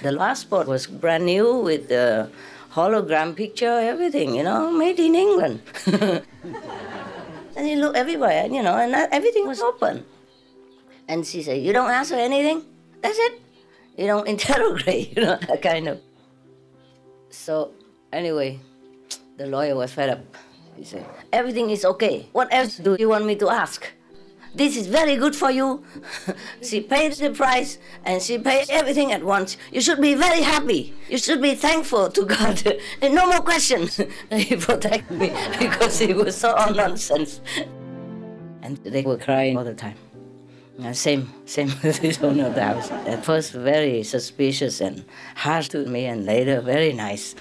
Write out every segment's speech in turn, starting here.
The passport was brand new with the hologram picture, everything, made in England. And you look everywhere, and everything was open. And she said, you don't ask her anything? That's it. You don't interrogate, that kind of. So anyway, the lawyer was fed up. He said, everything is okay. What else do you want me to ask? This is very good for you. She paid the price and she paid everything at once. You should be very happy. You should be thankful to God. And no more questions. He protected me because he was so all nonsense. And they were crying all the time. Same with this owner of the house. At first very suspicious and harsh to me, and later very nice.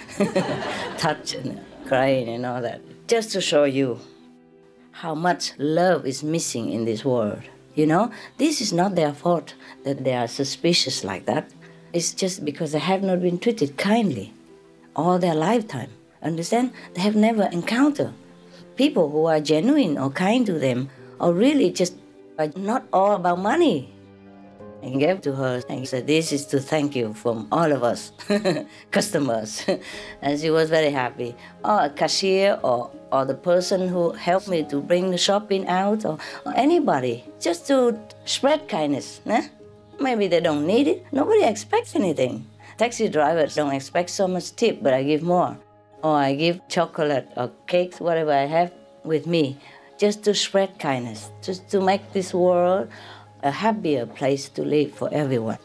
Touch and crying and all that. Just to show you how much love is missing in this world. This is not their fault that they are suspicious like that. It's just because they have not been treated kindly all their lifetime. Understand? They have never encountered people who are genuine or kind to them, or really just are not all about money. And gave to her and said, this is to thank you from all of us, customers. And she was very happy. Or a cashier or the person who helped me to bring the shopping out, or anybody, just to spread kindness. Maybe they don't need it. Nobody expects anything. Taxi drivers don't expect so much tip, but I give more. Or I give chocolate or cakes, whatever I have with me, just to spread kindness, just to make this world a happier place to live for everyone.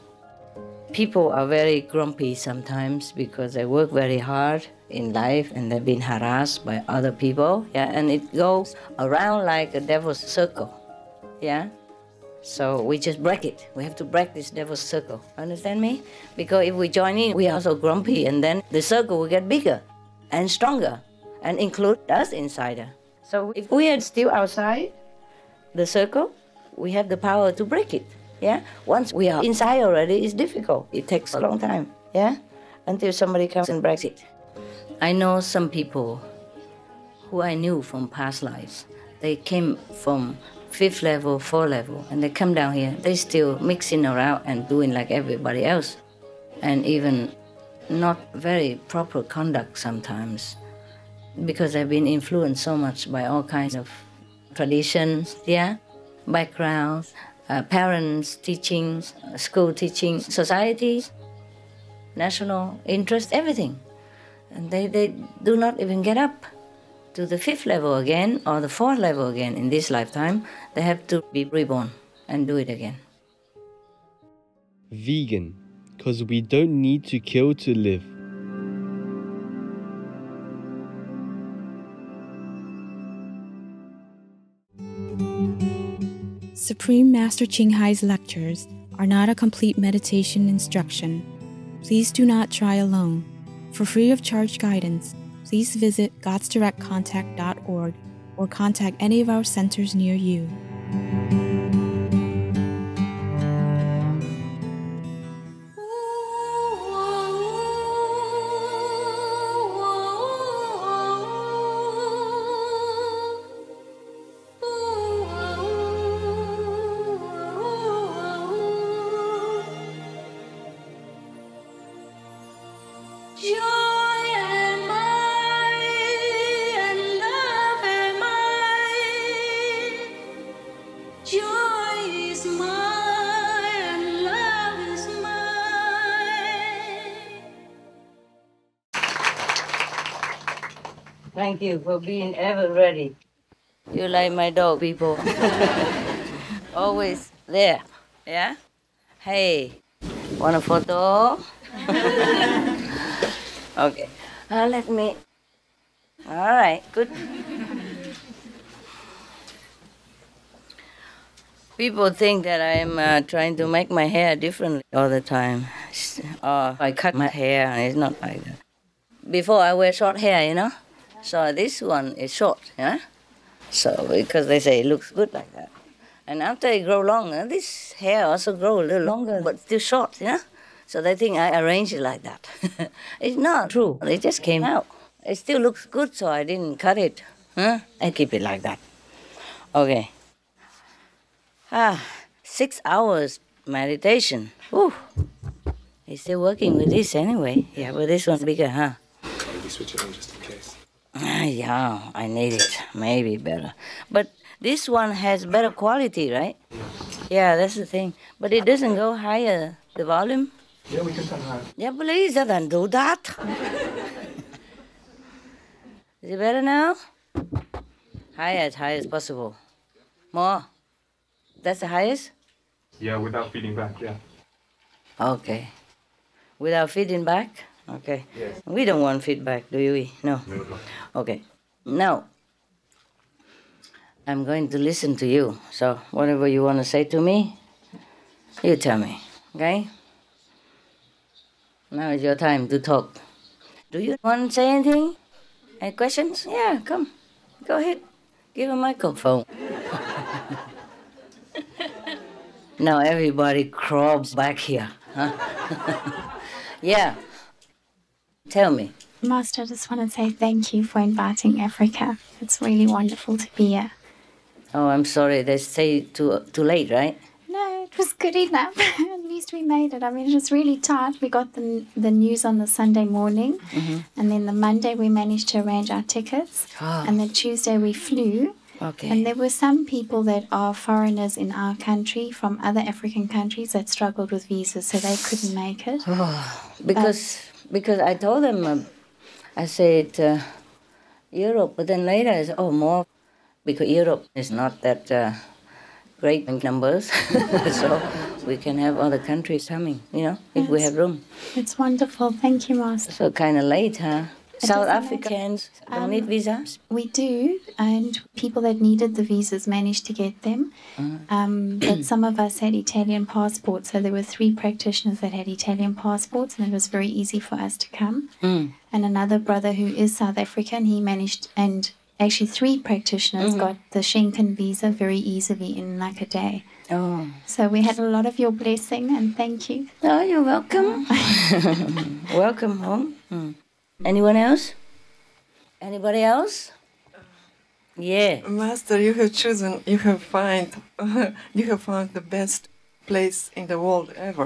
People are very grumpy sometimes because they work very hard in life and they've been harassed by other people, and it goes around like a devil's circle, So we just break it. We have to break this devil's circle, understand me? Because if we join in, we are so grumpy, and then the circle will get bigger and stronger and include us inside it. So if we are still outside the circle, we have the power to break it, Once we are inside already, it's difficult. It takes a long time, Until somebody comes and breaks it. I know some people who I knew from past lives. They came from 5th level, 4th level, and they come down here. They still mixing around and doing like everybody else. And even not very proper conduct sometimes, because they've been influenced so much by all kinds of traditions, backgrounds, parents' teachings, school teaching, society, national interest, everything. And they do not even get up to the 5th level again or the 4th level again in this lifetime. They have to be reborn and do it again. Vegan, because we don't need to kill to live. Supreme Master Ching Hai's lectures are not a complete meditation instruction. Please do not try alone. For free of charge guidance, please visit godsdirectcontact.org or contact any of our centers near you. Thank you for being ever ready. You like my dog, people. Always there, Hey, want a photo? Okay, let me. All right, good. People think that I'm trying to make my hair differently all the time. I cut my hair and it's not like that. Before I wear short hair, So this one is short, So because they say it looks good like that. And after it grow longer, this hair also grow a little longer, but still short, So they think I arrange it like that. It's not true. It just came out. It still looks good, so I didn't cut it. I keep it like that. Okay. 6 hours meditation. Whew. He's still working with this anyway. Yeah, but this one's bigger, huh? Maybe switch it on just in case. Yeah, I need it. Maybe better. But this one has better quality, right? Yeah, that's the thing. But it doesn't go higher, the volume. Yeah, we can turn higher. Yeah, please, then do that. Is it better now? As high as possible. More. That's the highest? Yeah, without feeding back, yeah. Okay. Without feeding back? Okay. Yes. We don't want feedback, do we? No. No. Okay. Now, I'm going to listen to you. So whatever you want to say to me, you tell me. Okay? Now is your time to talk. Do you want to say anything? Any questions? Yeah, come. Go ahead. Give a microphone. Now everybody crawls back here. Huh? Yeah. Tell me. Master, I just want to say thank you for inviting Africa. It's really wonderful to be here. Oh, I'm sorry. They say too late, right? No, it was good enough. At least we made it. I mean, it was really tight. We got the news on the Sunday morning. And then the Monday we managed to arrange our tickets. Oh. And the Tuesday we flew. Okay. And there were some people that are foreigners in our country from other African countries that struggled with visas, so they couldn't make it. Oh, because I told them, I said Europe, but then later I said, oh, more, because Europe is not that great in numbers, so we can have other countries coming, if we have room. It's wonderful. Thank you, Master. So kind of late, huh? South doesn't Africans don't need visas? We do, and people that needed the visas managed to get them. But some of us had Italian passports, so there were 3 practitioners that had Italian passports, and it was very easy for us to come. And another brother who is South African, he managed, and actually 3 practitioners got the Schengen visa very easily in like a day. Oh. So we had a lot of your blessing, and thank you. Oh, you're welcome. Welcome home. Anyone else? Anybody else? Yeah. Master, you have found the best place in the world ever.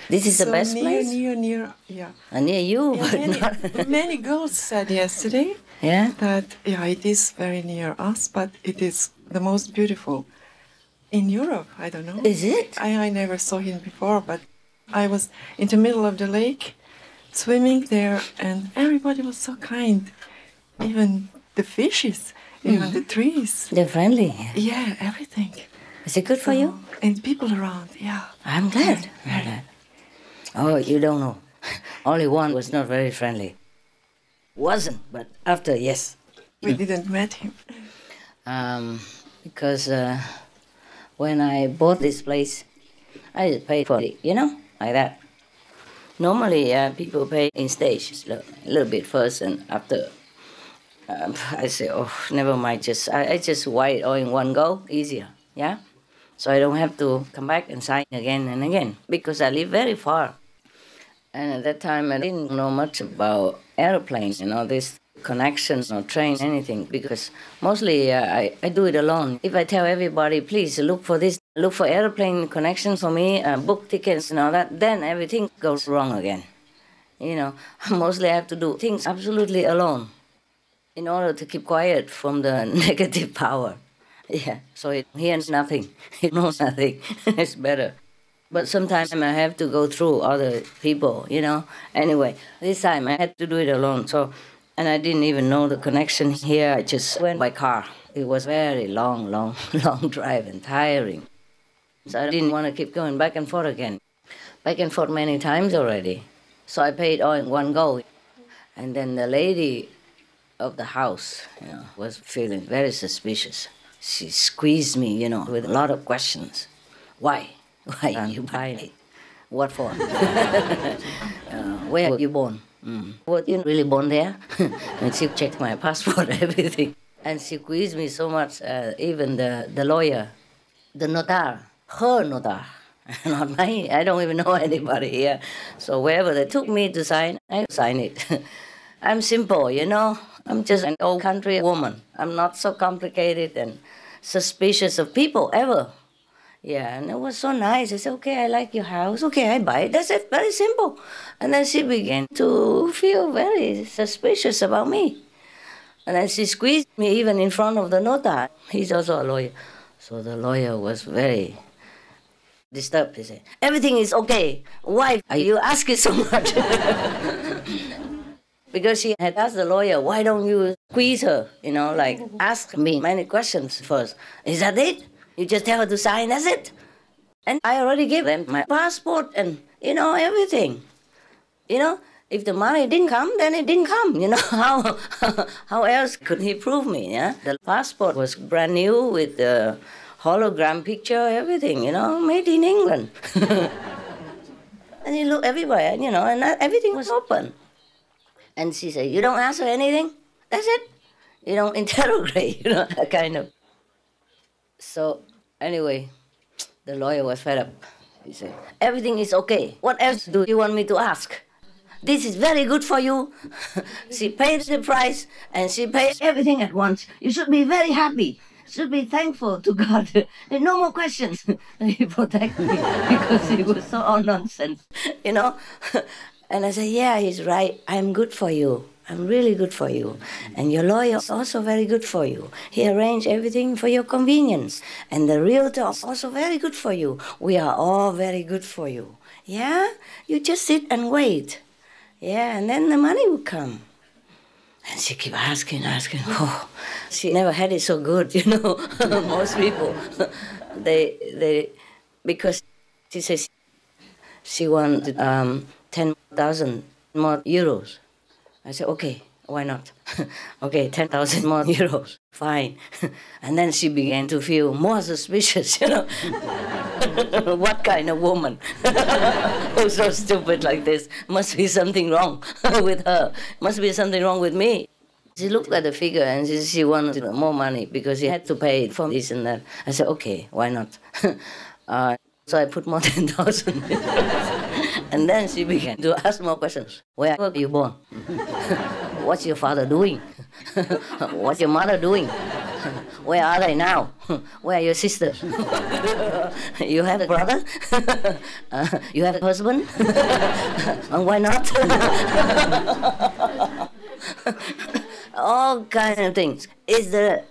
This is so the best place? Near, yeah. Near you, Yeah, but not... many girls said yesterday that, it is very near us, but it is the most beautiful. In Europe, I don't know. Is it? I never saw it before, but I was in the middle of the lake, swimming there, and everybody was so kind. Even the fishes, even the trees. They're friendly. Yeah, everything. Is it good for you? And people around, yeah. I'm glad. I'm glad. Oh, you don't know. Only one was not very friendly. Wasn't, but after, yes. We didn't met him. Because when I bought this place, I just paid for it, like that. Normally, people pay in stages, a little bit first, and after, I say, oh, never mind, I just buy it all in one go, easier, yeah? So I don't have to come back and sign again and again, because I live very far. And at that time, I didn't know much about airplanes, this connections or train, anything, because mostly I do it alone. If I tell everybody, please look for this, look for airplane connections for me, book tickets and all that, then everything goes wrong again. Mostly I have to do things absolutely alone in order to keep quiet from the negative power. Yeah, so it hears nothing, it knows nothing, it's better. But sometimes I have to go through other people, Anyway, this time I had to do it alone, and I didn't even know the connection here. I just went by car. It was very long drive and tiring. So I didn't want to keep going back and forth again. Back and forth many times already. So I paid all in one go. And then the lady of the house, was feeling very suspicious. She squeezed me, with a lot of questions. Why? Why you buy it? What for? Where were you born? Were you really born there? And she checked my passport, everything. And she squeezed me so much, even the lawyer, the notar, her notar, not mine. I don't even know anybody here. So wherever they took me to sign, I sign it. I'm simple, I'm just an old country woman. I'm not so complicated and suspicious of people ever. Yeah, and it was so nice. I said, okay, I like your house. Okay, I buy it. That's it. Very simple. And then she began to feel very suspicious about me. And then she squeezed me even in front of the notar. He's also a lawyer. So the lawyer was very disturbed. He said, everything is okay. Why are you asking so much? Because she had asked the lawyer, why don't you squeeze her? Like ask me many questions first. Is that it? You just tell her to sign, that's it? And I already gave them my passport and, everything. If the money didn't come, then it didn't come. How else could he prove me? Yeah, the passport was brand new with the hologram picture, everything. Made in England. And he looked everywhere, and everything was open. And she said, "You don't ask her anything. That's it. You don't interrogate. That kind of." So anyway, the lawyer was fed up. He said, "Everything is okay. What else do you want me to ask? This is very good for you." She paid the price and she paid everything at once. You should be very happy. Should be thankful to God. No more questions. He protected me because he was so all nonsense, And I said, yeah, he's right. I'm good for you. I'm really good for you. And your lawyer is also very good for you. He arranged everything for your convenience. And the realtor is also very good for you. We are all very good for you. Yeah? You just sit and wait. Yeah, and then the money will come. And she keep asking. Oh, she never had it so good, Most people, they because she says she wanted 10,000 more euros. I said, okay, why not? Okay, 10,000 more euros, fine. And then she began to feel more suspicious, What kind of woman who's so stupid like this? Must be something wrong with her. Must be something wrong with me. She looked at the figure and she wanted more money because she had to pay for this and that. I said, okay, why not? So I put more 10,000. And then she began to ask more questions. Where were you born? What's your father doing? What's your mother doing? Where are they now? Where are your sisters? You have a brother? You have a husband? And why not? All kinds of things. Is the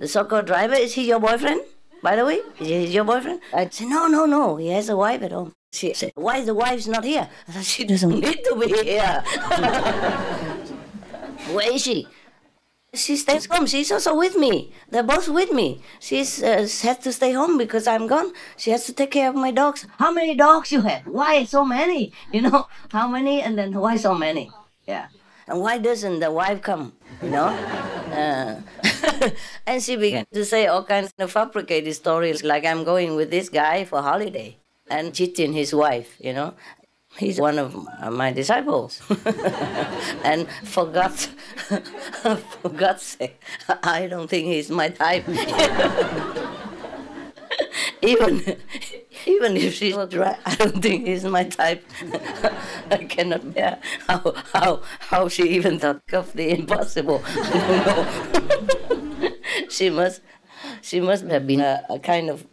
so-called driver, is he your boyfriend? By the way, is he your boyfriend? I said, no, he has a wife at home. She said, why is the wife's not here? I said, she doesn't need to be here. Where is she? She stays home. She's also with me. They're both with me. She's has to stay home because I'm gone. She has to take care of my dogs. How many dogs you have? Why so many? How many? And then why so many? Yeah. And why doesn't the wife come? And she began to say all kinds of fabricated stories, like I'm going with this guy for holiday and cheating his wife, He's one of my disciples. And for God's sake, I don't think he's my type. Even if she was right, I don't think he's my type. I cannot bear how she even thought of the impossible. I don't know. She must have been a kind of,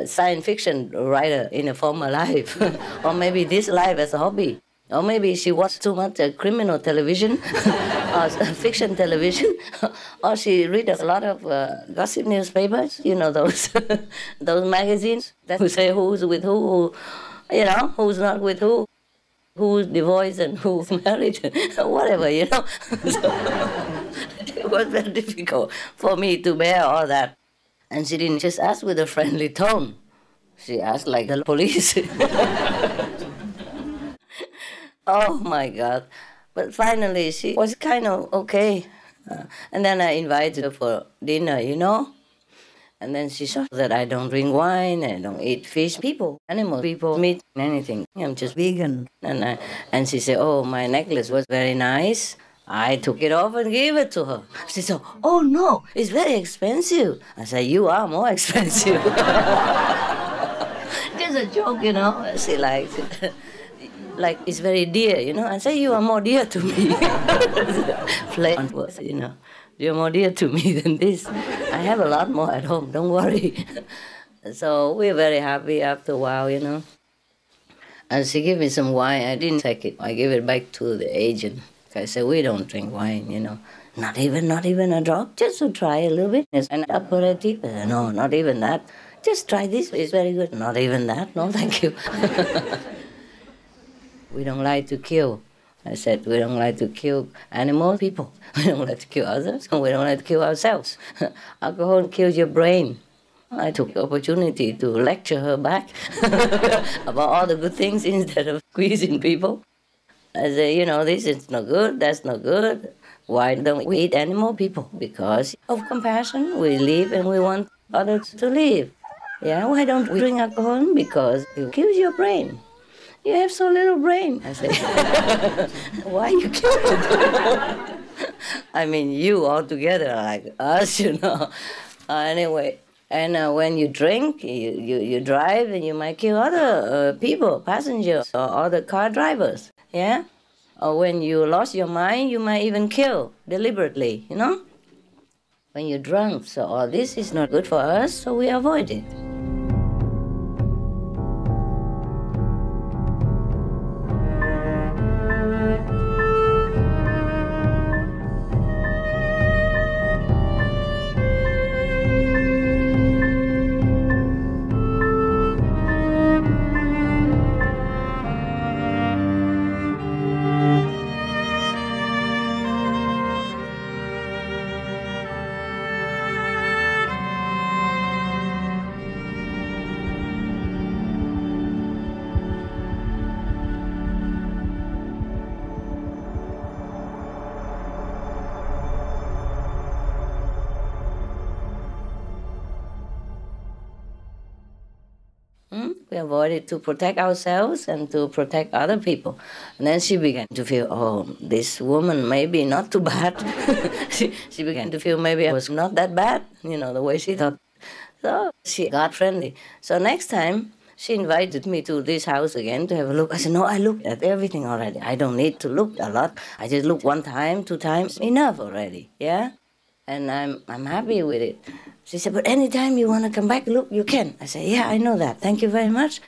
science fiction writer in a former life. Or maybe this life as a hobby. Or maybe she watched too much criminal television, or fiction television. Or she read a lot of gossip newspapers, those those magazines that will say who's with who, who's not with who's divorced and who's married, whatever, So it was very difficult for me to bear all that. And she didn't just ask with a friendly tone. She asked like the police. Oh, my God. But finally, she was kind of okay. And then I invited her for dinner, And then she saw that I don't drink wine, I don't eat fish. Animals, meat, anything. I'm just vegan. And she said, oh, my necklace was very nice. I took it off and gave it to her. She said, oh, no, it's very expensive. I said, you are more expensive. Just a joke, She likes it. Like, it's very dear, I say, you are more dear to me. Plain words, You're more dear to me than this. I have a lot more at home, don't worry. So we're very happy after a while, you know. And she gave me some wine. I didn't take it. I gave it back to the agent. I said, we don't drink wine, you know. Not even a drop, just to try a little bit. It's an aperitif. No, not even that. Just try this, it's very good. Not even that, no thank you. We don't like to kill. I said, we don't like to kill animals, people. We don't like to kill others, and we don't like to kill ourselves. Alcohol kills your brain. I took the opportunity to lecture her back about all the good things instead of squeezing people. I said, you know, this is not good, that's not good. Why don't we eat animal people? Because of compassion, we live and we want others to live. Yeah, why don't we drink alcohol? Because it kills your brain. You have so little brain. I said, why you kill it? I mean, you all together, like us, you know. Anyway, and when you drink, you drive, and you might kill other people, passengers, or other car drivers, yeah? Or when you lost your mind, you might even kill deliberately, you know? When you're drunk, so all this is not good for us, so we avoid it. We avoided to protect ourselves and to protect other people. And then she began to feel, oh, this woman maybe not too bad. she began to feel maybe I was not that bad, you know, the way she thought. So she got friendly. So next time, she invited me to this house again to have a look. I said, no, I looked at everything already. I don't need to look a lot. I just look one time, 2 times, enough already, yeah? And I'm happy with it. She said, but anytime you want to come back, look, you can. I said, yeah, I know that. Thank you very much.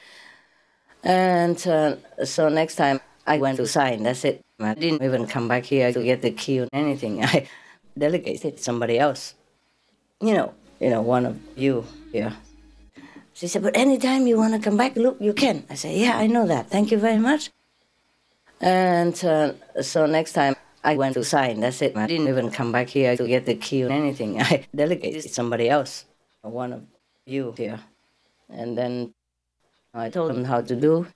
And so next time I went to sign, that's it. I didn't even come back here to get the key or anything. I delegated somebody else. You know, one of you here. She said, but anytime you want to come back, look, you can. I said, yeah, I know that. Thank you very much. And so next time I went to sign, that's it. I didn't even come back here to get the key or anything. I delegated somebody else, one of you here. And then I told them how to do,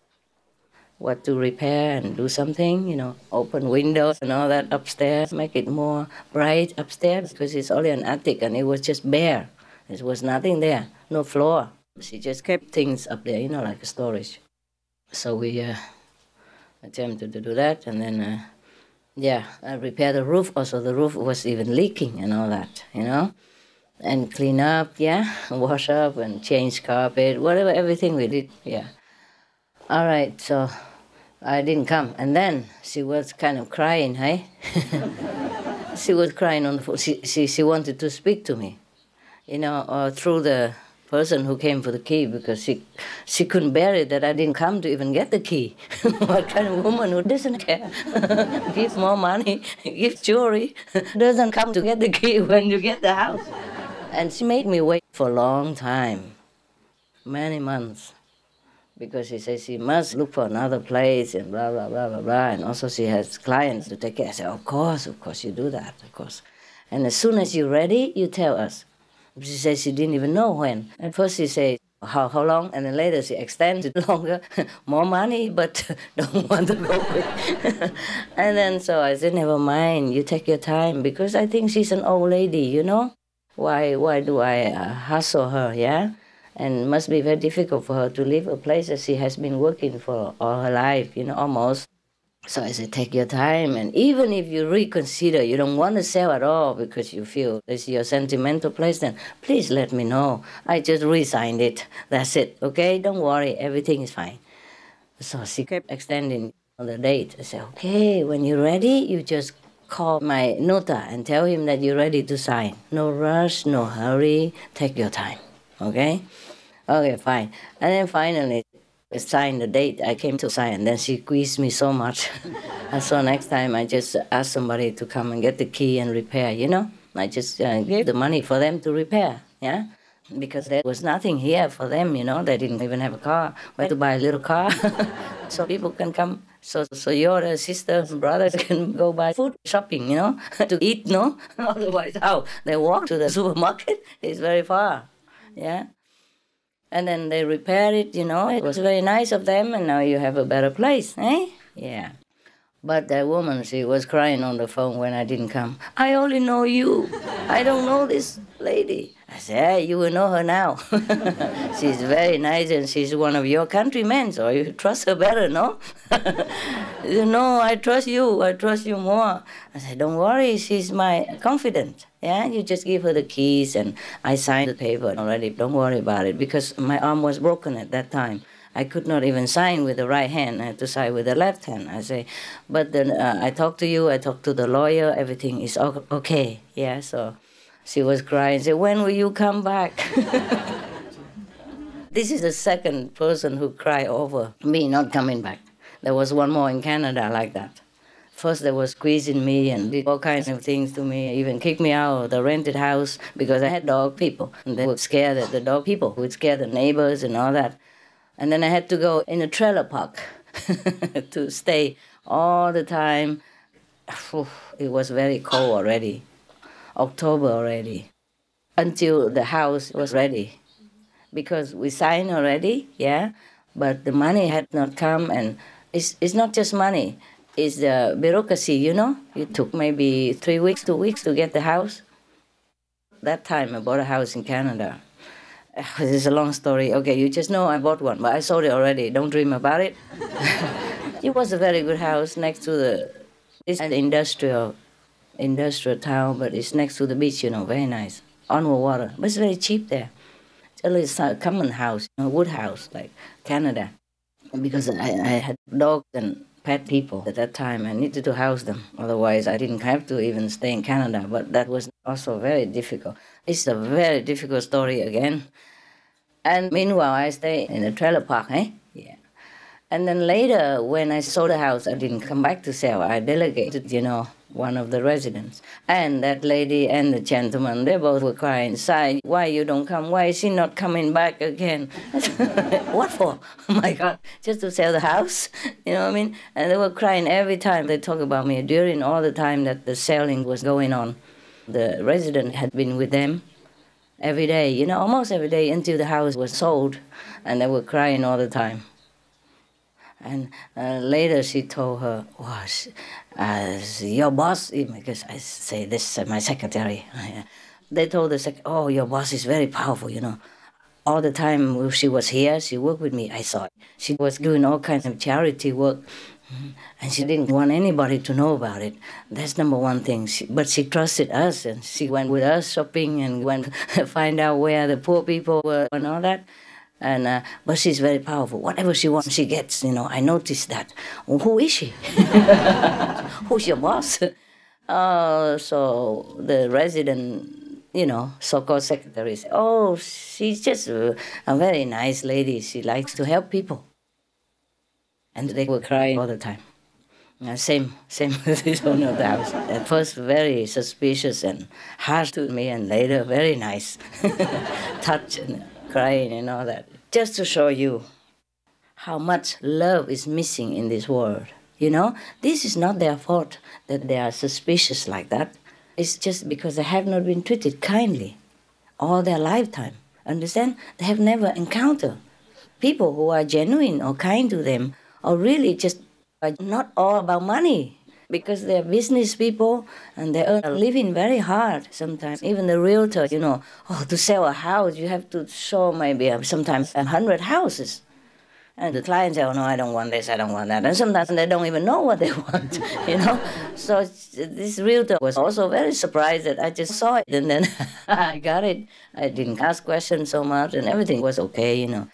what to repair and do something, you know, open windows and all that upstairs, make it more bright upstairs because it's only an attic and it was just bare. There was nothing there, no floor. She just kept things up there, you know, like a storage. So we attempted to do that, and then, I repaired the roof. Also, the roof was even leaking and all that, you know, and clean up, wash up and change carpet, whatever, everything we did, All right, so I didn't come, and then she was kind of crying, hey? She was crying on the phone. She wanted to speak to me, you know, through the person who came for the key, because she couldn't bear it that I didn't come to even get the key. What kind of woman who doesn't care? Gives more money, gives jewelry, doesn't come to get the key when you get the house. And she made me wait for a long time, many months, because she says she must look for another place and blah, blah, blah, blah, blah. And also she has clients to take care. I said, of course you do that, of course. And as soon as you're ready, you tell us. She said she didn't even know when. At first she said, how long? And then later she extended longer, more money, but don't want to go quick. And then so I said, never mind, you take your time, because I think she's an old lady, you know? Why do I hustle her, yeah? And it must be very difficult for her to leave a place that she has been working for all her life, you know, almost. So I said, take your time, and even if you reconsider, you don't want to sell at all because you feel it's your sentimental place, then please let me know. I just re-signed it. That's it, okay? Don't worry, everything is fine. So she kept extending the date. I said, okay, when you're ready, you just call my nota and tell him that you're ready to sign. No rush, no hurry, take your time, okay? Okay, fine. And then finally, I signed the date. I came to sign, and then she squeezed me so much. And so next time, I just asked somebody to come and get the key and repair, you know? I just gave the money for them to repair, yeah? Because there was nothing here for them, you know? They didn't even have a car. We had to buy a little car so people can come. So your sisters and brothers can go buy food shopping, you know, to eat, no? Otherwise, how? They walk to the supermarket. It's very far, yeah? And then they repair it, you know. It was very nice of them, and now you have a better place, eh? Yeah. But that woman, she was crying on the phone when I didn't come. I only know you. I don't know this lady. I said, hey, you will know her now. She's very nice, and she's one of your countrymen, so you trust her better, no? You know, I trust you. I trust you more. I said, don't worry, she's my confidant. Yeah, you just give her the keys, and I signed the paper already. Don't worry about it, because my arm was broken at that time. I could not even sign with the right hand. I had to sign with the left hand. I say, but then I talked to you, I talked to the lawyer, everything is okay. Yeah, so she was crying, said, when will you come back? This is the second person who cried over me not coming back. There was one more in Canada like that. First, they were squeezing me and did all kinds of things to me, even kicked me out of the rented house because I had dog people. And they were scared that the dog people would scare the neighbors and all that. And then I had to go in a trailer park to stay all the time. It was very cold already, October already, until the house was ready. Because we signed already, yeah, but the money had not come, and it's not just money. It's the bureaucracy, you know. It took maybe 3 weeks, 2 weeks to get the house. That time I bought a house in Canada. This is a long story. Okay, you just know I bought one, but I sold it already. Don't dream about it. It was a very good house next to it's an industrial town, but it's next to the beach, you know, very nice. Onward water, but it's very cheap there. It's a common house, a wood house, like Canada. Because I had dogs and pet people at that time. I needed to house them. Otherwise, I didn't have to even stay in Canada. But that was also very difficult. It's a very difficult story again. And meanwhile, I stayed in a trailer park, eh? Yeah. And then later, when I sold the house, I didn't come back to sell. I delegated, you know, one of the residents. And that lady and the gentleman, they both were crying inside. Why you don't come? Why is she not coming back again? What for? Oh my God, just to sell the house? You know what I mean? And they were crying every time they talk about me during all the time that the selling was going on. The resident had been with them every day, you know, almost every day until the house was sold. And they were crying all the time. And later she told her, your boss, because I say this, my secretary, they told the secretary, oh, your boss is very powerful, you know. All the time she was here, she worked with me, I saw it. She was doing all kinds of charity work, and she didn't want anybody to know about it. That's number one thing. But she trusted us, and she went with us shopping and went find out where the poor people were and all that. And but she's very powerful. Whatever she wants, she gets. You know, I noticed that. Well, who is she? Who's your boss? So the resident, you know, so-called secretary said, oh, she's just a very nice lady. She likes to help people. And they were crying all the time. Same with this owner of the house. At first, very suspicious and harsh to me, and later, very nice. Touch and crying and all that. Just to show you how much love is missing in this world. You know, this is not their fault that they are suspicious like that. It's just because they have not been treated kindly all their lifetime. Understand? They have never encountered people who are genuine or kind to them, or really just are not all about money. Because they're business people and they earn a living very hard sometimes. Even the realtor, you know, to sell a house, you have to show maybe sometimes 100 houses. And the clients say, oh, no, I don't want this, I don't want that. And sometimes they don't even know what they want, you know. So this realtor was also very surprised that I just saw it. And then I got it. I didn't ask questions so much and everything was okay, you know.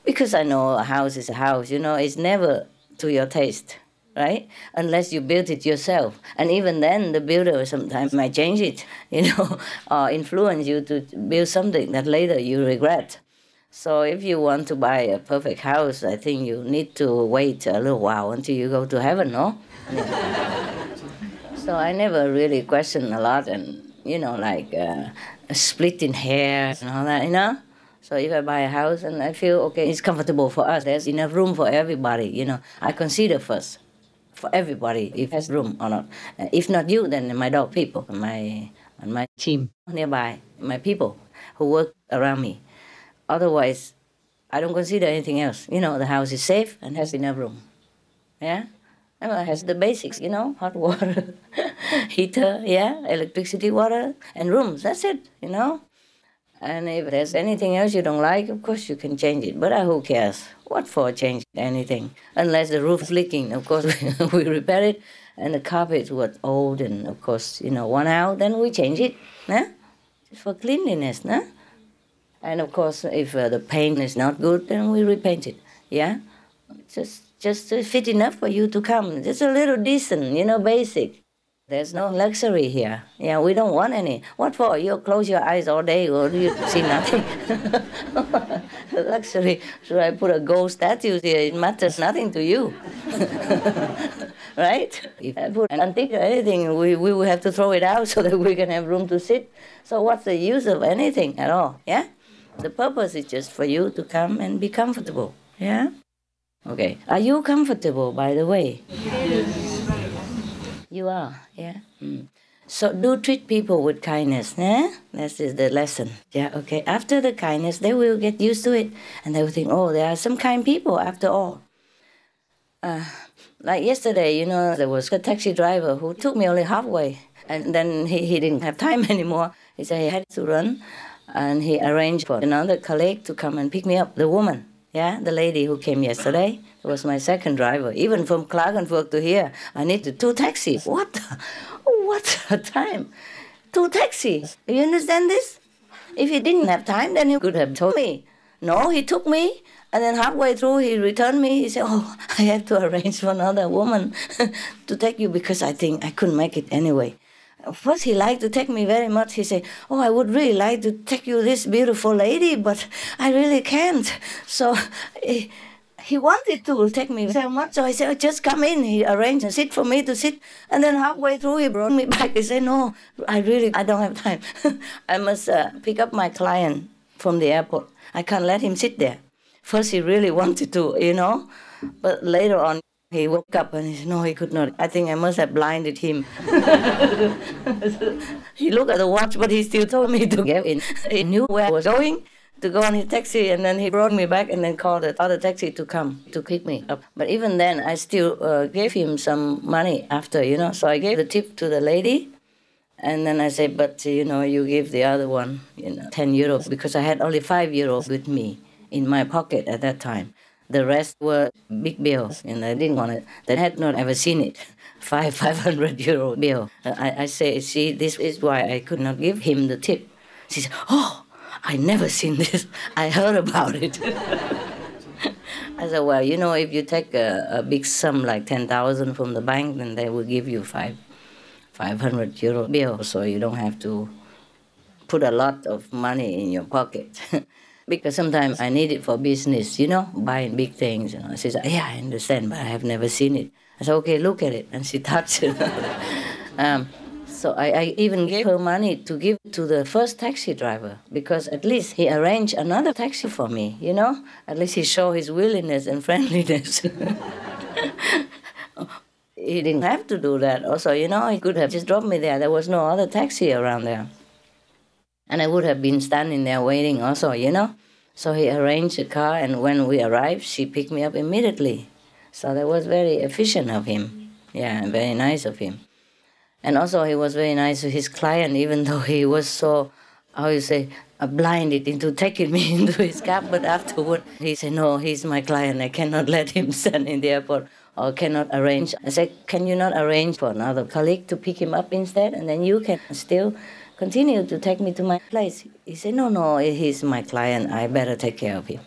Because I know a house is a house, you know, it's never to your taste. Right? Unless you build it yourself. And even then, the builder sometimes might change it, you know, or influence you to build something that later you regret. So if you want to buy a perfect house, I think you need to wait a little while until you go to heaven, no? Yeah. So I never really questioned a lot and, like splitting hairs and all that, So if I buy a house and I feel, okay, it's comfortable for us, there's enough room for everybody, I consider first for everybody if there's room or not. If not you, then my dog people, my team nearby, my people who work around me. Otherwise, I don't consider anything else. The house is safe and has enough room. Yeah? And it has the basics, hot water, heater, electricity, water, and rooms. That's it, And if there's anything else you don't like, of course you can change it. But who cares? What for change anything? Unless the roof is leaking, of course we repair it. And the carpet was old and, of course, worn out, then we change it. Just for cleanliness, And of course, if the paint is not good, then we repaint it. Yeah, just fit enough for you to come. Just a little decent, basic. There's no luxury here. Yeah, we don't want any. What for? You close your eyes all day, or you see nothing. Luxury. Should I put a gold statue here? It matters nothing to you. Right? If I put an antique or anything, we will have to throw it out so that we can have room to sit. So what's the use of anything at all? Yeah. The purpose is just for you to come and be comfortable. Yeah? Okay. Are you comfortable, by the way? Yes. You are, yeah? So do treat people with kindness, That is the lesson. Yeah, okay. After the kindness, they will get used to it. And they will think, oh, there are some kind people after all. Like yesterday, there was a taxi driver who took me only halfway. And then he didn't have time anymore. He said he had to run. And he arranged for another colleague to come and pick me up, the woman, the lady who came yesterday. It was my second driver. Even from Klagenfurt to here, I needed 2 taxis. What a time. 2 taxis. Do you understand this? If he didn't have time, then he could have told me. No, he took me, and then halfway through, he returned me. He said, oh, I have to arrange for another woman to take you because I think I couldn't make it anyway. First, he liked to take me very much. He said, oh, I would really like to take you this beautiful lady, but I really can't. So he wanted to take me so much. So I said, oh, just come in. He arranged a seat for me to sit. And then halfway through, he brought me back. He said, no, I don't have time. I must pick up my client from the airport. I can't let him sit there. First, he really wanted to, But later on, he woke up and he said, no, he could not. I think I must have blinded him. He looked at the watch, but he still told me to get in. He knew where I was going to go on his taxi, and then he brought me back and then called the other taxi to come to pick me up. But even then, I still gave him some money after, So I gave the tip to the lady. And then I said, but, you give the other one, 10 euros, because I had only 5 euros with me in my pocket at that time. The rest were big bills, and I didn't want it. They had not ever seen it. 500 euro bill. I say, see, this is why I could not give him the tip. She said, oh, I never seen this. I heard about it. I said, well, if you take a big sum like 10,000 from the bank, then they will give you 500 euro bill, so you don't have to put a lot of money in your pocket. Because sometimes I need it for business, buying big things. She said, yeah, I understand, but I have never seen it. I said, okay, look at it. And she touched it. So I even gave her money to give to the first taxi driver, because at least he arranged another taxi for me, At least he showed his willingness and friendliness. He didn't have to do that. Also, he could have just dropped me there. There was no other taxi around there. And I would have been standing there waiting also, So he arranged a car, and when we arrived, she picked me up immediately. So that was very efficient of him. Yeah, very nice of him. And also he was very nice to his client, even though he was so, blinded into taking me into his cab. But afterward, he said, no, he's my client. I cannot let him stand in the airport or cannot arrange. I said, can you not arrange for another colleague to pick him up instead? And then you can still continue to take me to my place. He said, no, he's my client. I better take care of him.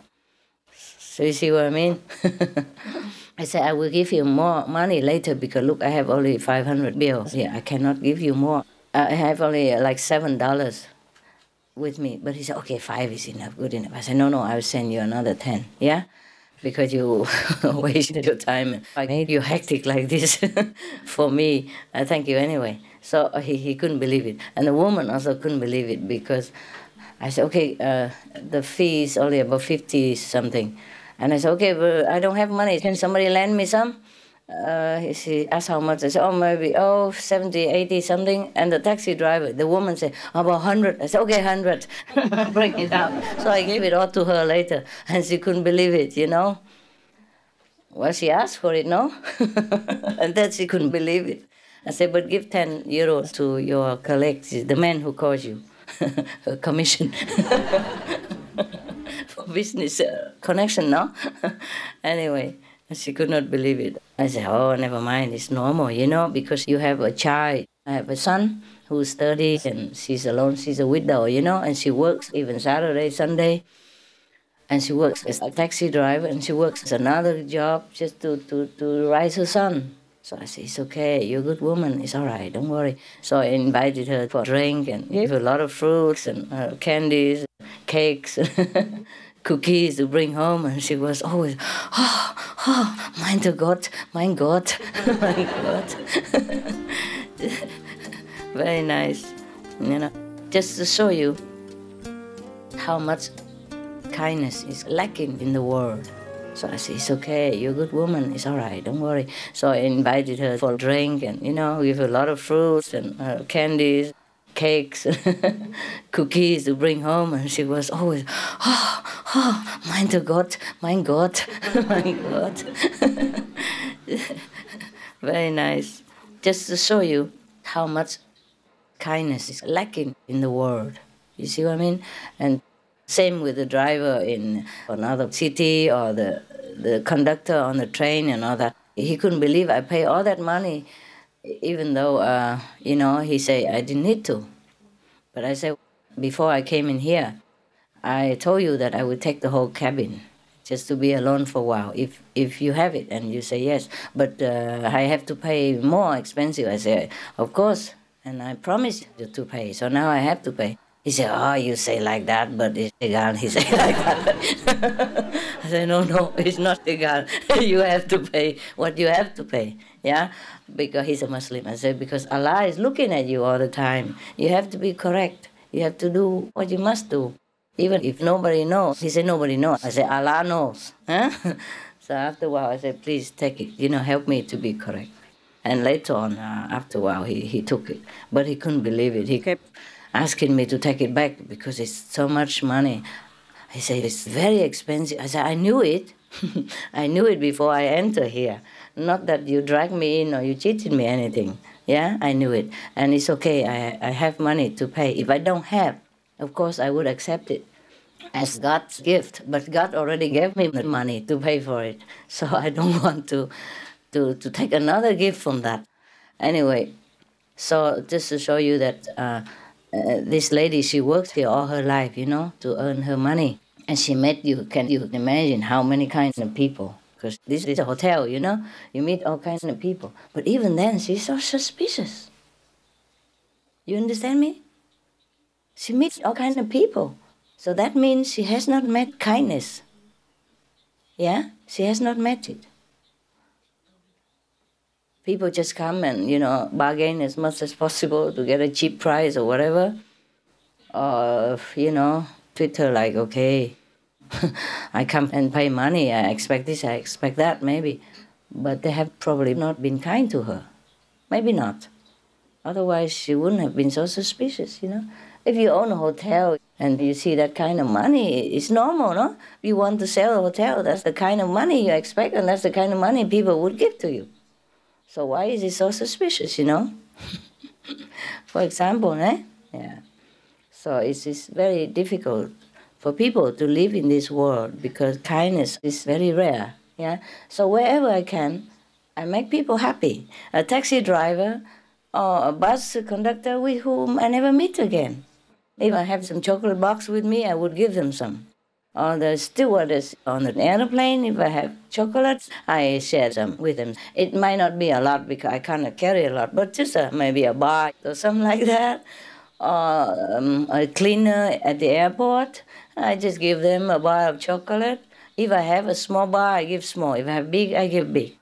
So you see what I mean? I said, I will give you more money later because, look, I have only 500 bills. Yeah, I cannot give you more. I have only like $7. with me. But he said, okay, 5 is enough, good enough. I said, no, I'll send you another 10, yeah? Because you wasted your time. I made you hectic like this for me. Thank you anyway. So he couldn't believe it. And the woman also couldn't believe it because I said, okay, the fee is only about 50 something. And I said, okay, but I don't have money. Can somebody lend me some? She asked how much. I said, maybe 70, 80 something. And the taxi driver, the woman said, about 100. I said, okay, 100. Bring it out. So I gave it all to her later. And she couldn't believe it, you know. Well, she asked for it, no? And then she couldn't believe it. I said, but give 10 euros to your colleague, the man who calls you. A commission. For business connection, no? Anyway. She could not believe it. I said, never mind, it's normal, you know, because you have a child. I have a son who studies and she's alone, she's a widow, you know, and she works even Saturday, Sunday. And she works as a taxi driver and she works as another job just to raise her son. So I said, it's okay, you're a good woman, it's all right, don't worry. So I invited her for a drink and gave her a lot of fruits and candies, cakes, cookies to bring home, and she was always, mein Gott, mein Gott, mein Gott. Very nice, you know, just to show you how much kindness is lacking in the world. So I said, it's okay, you're a good woman, it's all right, don't worry. So I invited her for a drink and, you know, give her a lot of fruits and candies, cakes, cookies to bring home, and she was always, mein Gott, mein Gott, mein Gott. Very nice. Just to show you how much kindness is lacking in the world. You see what I mean? And same with the driver in another city or the conductor on the train and all that. He couldn't believe I pay all that money, even though, you know, he said I didn't need to. But I said, before I came in here, I told you that I would take the whole cabin just to be alone for a while, if you have it. And you say yes, but I have to pay more expensive. I said, of course, and I promised you to pay, so now I have to pay. He said, you say like that, but it's legal. He said like that. I said, no, it's not legal. You have to pay what you have to pay, yeah? Because he's a Muslim. I said, because Allah is looking at you all the time. You have to be correct. You have to do what you must do. Even if nobody knows. He said, nobody knows. I said, Allah knows. Huh? So after a while, I said, please take it. You know, help me to be correct. And later on, after a while, he took it. But he couldn't believe it. He kept asking me to take it back because it's so much money. He said, it's very expensive. I said, I knew it. I knew it before I entered here. Not that you dragged me in or you cheated me anything. Yeah, I knew it. And it's okay, I have money to pay. If I don't have, of course I would accept it as God's gift. But God already gave me the money to pay for it. So I don't want to take another gift from that. Anyway, so just to show you that this lady, she worked here all her life, you know, to earn her money. And she met you, can you imagine how many kinds of people? Because this is a hotel, you know, you meet all kinds of people. But even then, she's so suspicious. You understand me? She meets all kinds of people. So that means she has not met kindness. Yeah? She has not met it. People just come and, you know, bargain as much as possible to get a cheap price or whatever. Or, you know, treat her like, okay, I come and pay money, I expect this, I expect that, maybe. But they have probably not been kind to her. Maybe not. Otherwise, she wouldn't have been so suspicious, you know. If you own a hotel and you see that kind of money, it's normal, no? You want to sell a hotel, that's the kind of money you expect, and that's the kind of money people would give to you. So why is it so suspicious, you know? For example, eh? Yeah. So it's very difficult for people to live in this world because kindness is very rare, yeah? So wherever I can, I make people happy. A taxi driver or a bus conductor with whom I never meet again. If I have some chocolate box with me, I would give them some. Or the stewardess on an airplane, if I have chocolates, I share some with them. It might not be a lot because I cannot carry a lot, but just maybe a bar or something like that. a cleaner at the airport. I just give them a bar of chocolate. If I have a small bar, I give small. If I have big, I give big.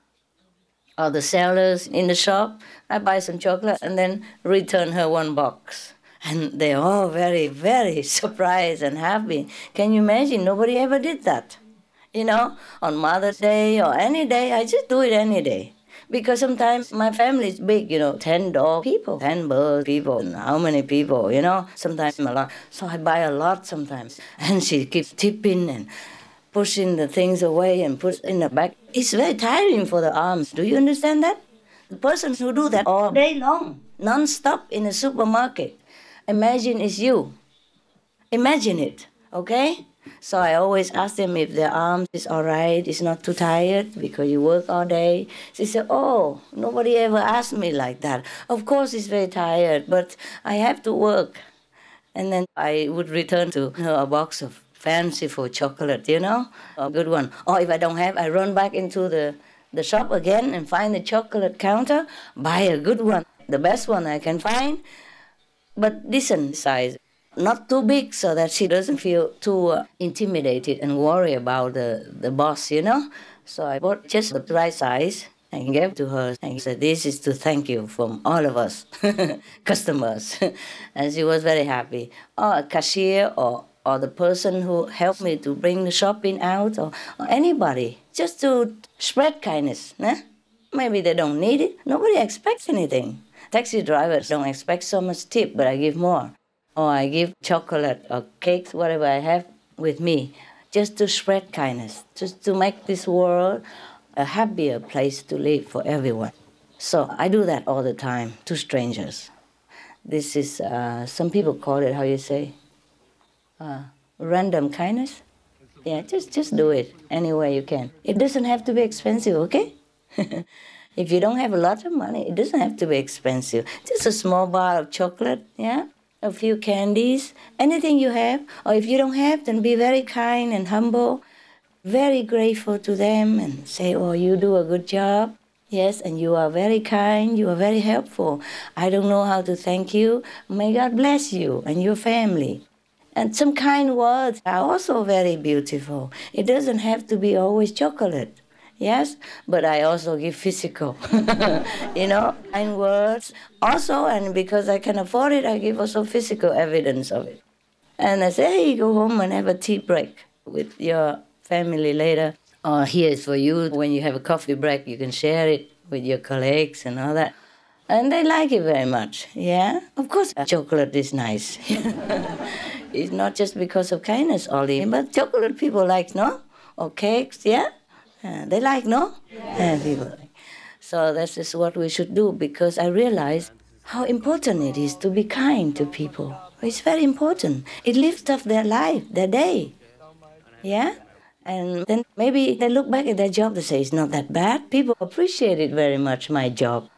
Or the sellers in the shop, I buy some chocolate and then return her one box. And they're all very, very surprised and happy. Can you imagine? Nobody ever did that. You know, on Mother's Day or any day, I just do it any day. Because sometimes my family is big, 10 dog people, 10 bird people, and how many people, sometimes a lot. So I buy a lot sometimes. And she keeps tipping and pushing the things away and put in the bag. It's very tiring for the arms. Do you understand that? The person who do that all day long, non-stop in a supermarket, imagine it's you. Imagine it, okay? So I always ask them if their arms is all right, it's not too tired because you work all day. She said, oh, nobody ever asked me like that. Of course it's very tired, but I have to work. And then I would return to her a box of fanciful chocolate, a good one. Or if I don't have, I run back into the shop again and find the chocolate counter, buy a good one, the best one I can find, but decent size. Not too big so that she doesn't feel too intimidated and worry about the boss, So I bought just the right size and gave to her and said, this is to thank you from all of us, customers. And she was very happy. Or a cashier or the person who helped me to bring the shopping out or anybody, just to spread kindness. Maybe they don't need it. Nobody expects anything. Taxi drivers don't expect so much tip, but I give more. Or I give chocolate or cakes, whatever I have with me, just to spread kindness, just to make this world a happier place to live for everyone. So I do that all the time to strangers. This is, some people call it, how you say, random kindness. Yeah, just do it any way you can. It doesn't have to be expensive, okay? If you don't have a lot of money, it doesn't have to be expensive. Just a small bar of chocolate, yeah? A few candies, anything you have. Or if you don't have, then be very kind and humble, very grateful to them and say, oh, you do a good job. Yes, and you are very kind, you are very helpful. I don't know how to thank you. May God bless you and your family. And some kind words are also very beautiful. It doesn't have to be always chocolate. Yes, but I also give physical, kind words. Also, and because I can afford it, I give also physical evidence of it. And I say, hey, go home and have a tea break with your family later. Or here is for you, when you have a coffee break, you can share it with your colleagues and all that. And they like it very much, yeah? Of course, chocolate is nice. It's not just because of kindness only, but chocolate people like, no? Or cakes, yeah? They like, no? Yeah, people like. So this is what we should do, because I realize how important it is to be kind to people. It's very important. It lifts up their life, their day. Yeah? And then maybe they look back at their job, they say, it's not that bad. People appreciate it very much, my job.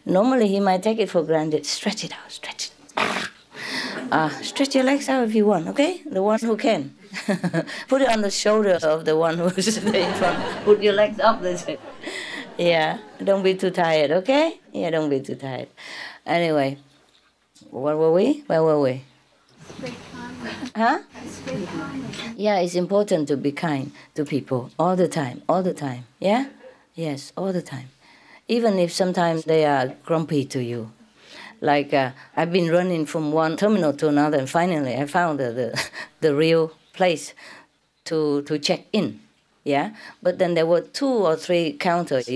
Normally he might take it for granted. Stretch it out, stretch it. Stretch your legs out if you want, okay? The one who can. Put it on the shoulder of the one who's in front. Put your legs up, that's it. Yeah, don't be too tired, okay? Yeah, don't be too tired. Anyway, where were we? Huh? Yeah, it's important to be kind to people all the time, yeah? Yes, all the time. Even if sometimes they are grumpy to you. Like, I've been running from one terminal to another, and finally I found the real place to check in, yeah? But then there were 2 or 3 counters,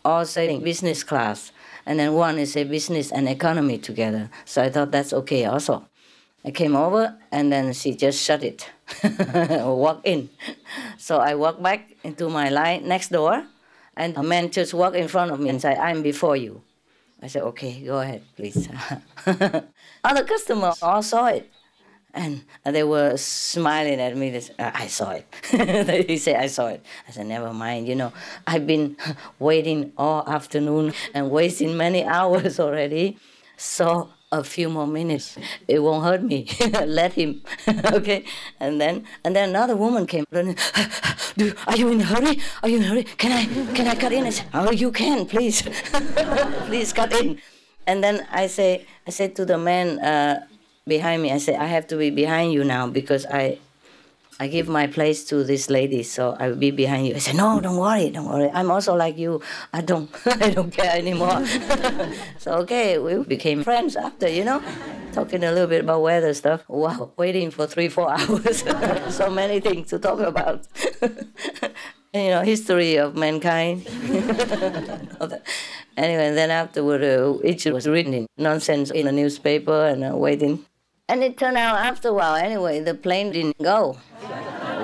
all saying business class, and then one is a business and economy together. So I thought that's okay also. I came over, and then she just shut it, walk in. So I walked back into my line next door, and a man just walked in front of me and said, I'm before you. I said, okay, go ahead, please. Other customers all saw it. And they were smiling at me. They said, I saw it. He said, I saw it. I said, never mind. I've been waiting all afternoon and wasting many hours already. So a few more minutes, it won't hurt me. Let him, okay? And then another woman came running. Are you in a hurry? Are you in a hurry? Can I cut in? I said, oh, you can, please. Please cut in. And then I said to the man, behind me. I said, I have to be behind you now because I give my place to this lady, so I will be behind you. I said, no, don't worry. I'm also like you. I don't care anymore. So, okay, we became friends after, talking a little bit about weather stuff. Wow, waiting for 3-4 hours. So many things to talk about. History of mankind. Anyway, then afterward, each was written in nonsense in a newspaper and waiting. And it turned out after a while, anyway, the plane didn't go.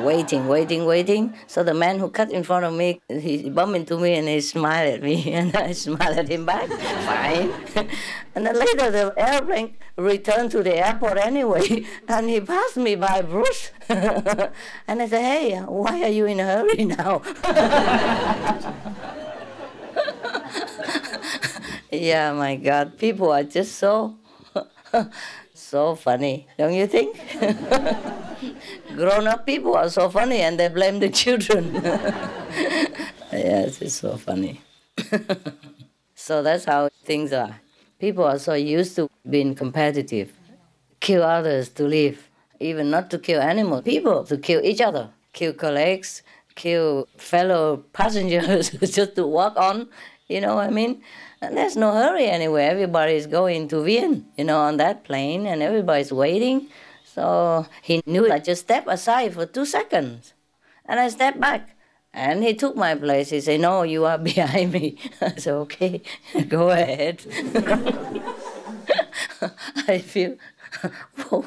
Waiting. So the man who cut in front of me, he bumped into me and he smiled at me, and I smiled at him back. Fine. And then later the airplane returned to the airport anyway, and he passed me by, Bruce. And I said, hey, why are you in a hurry now? Yeah, my God, people are just so funny, don't you think? Grown-up people are so funny and they blame the children. Yes, it's so funny. So that's how things are. People are so used to being competitive, kill others to live, even not to kill animals, people to kill each other, kill colleagues, kill fellow passengers just to walk on, you know what I mean? And there's no hurry anywhere. Everybody's going to Vienna, on that plane, and everybody's waiting. So he knew I just stepped aside for 2 seconds. And I stepped back. And he took my place. He said, no, you are behind me. I said, okay, go ahead. I feel,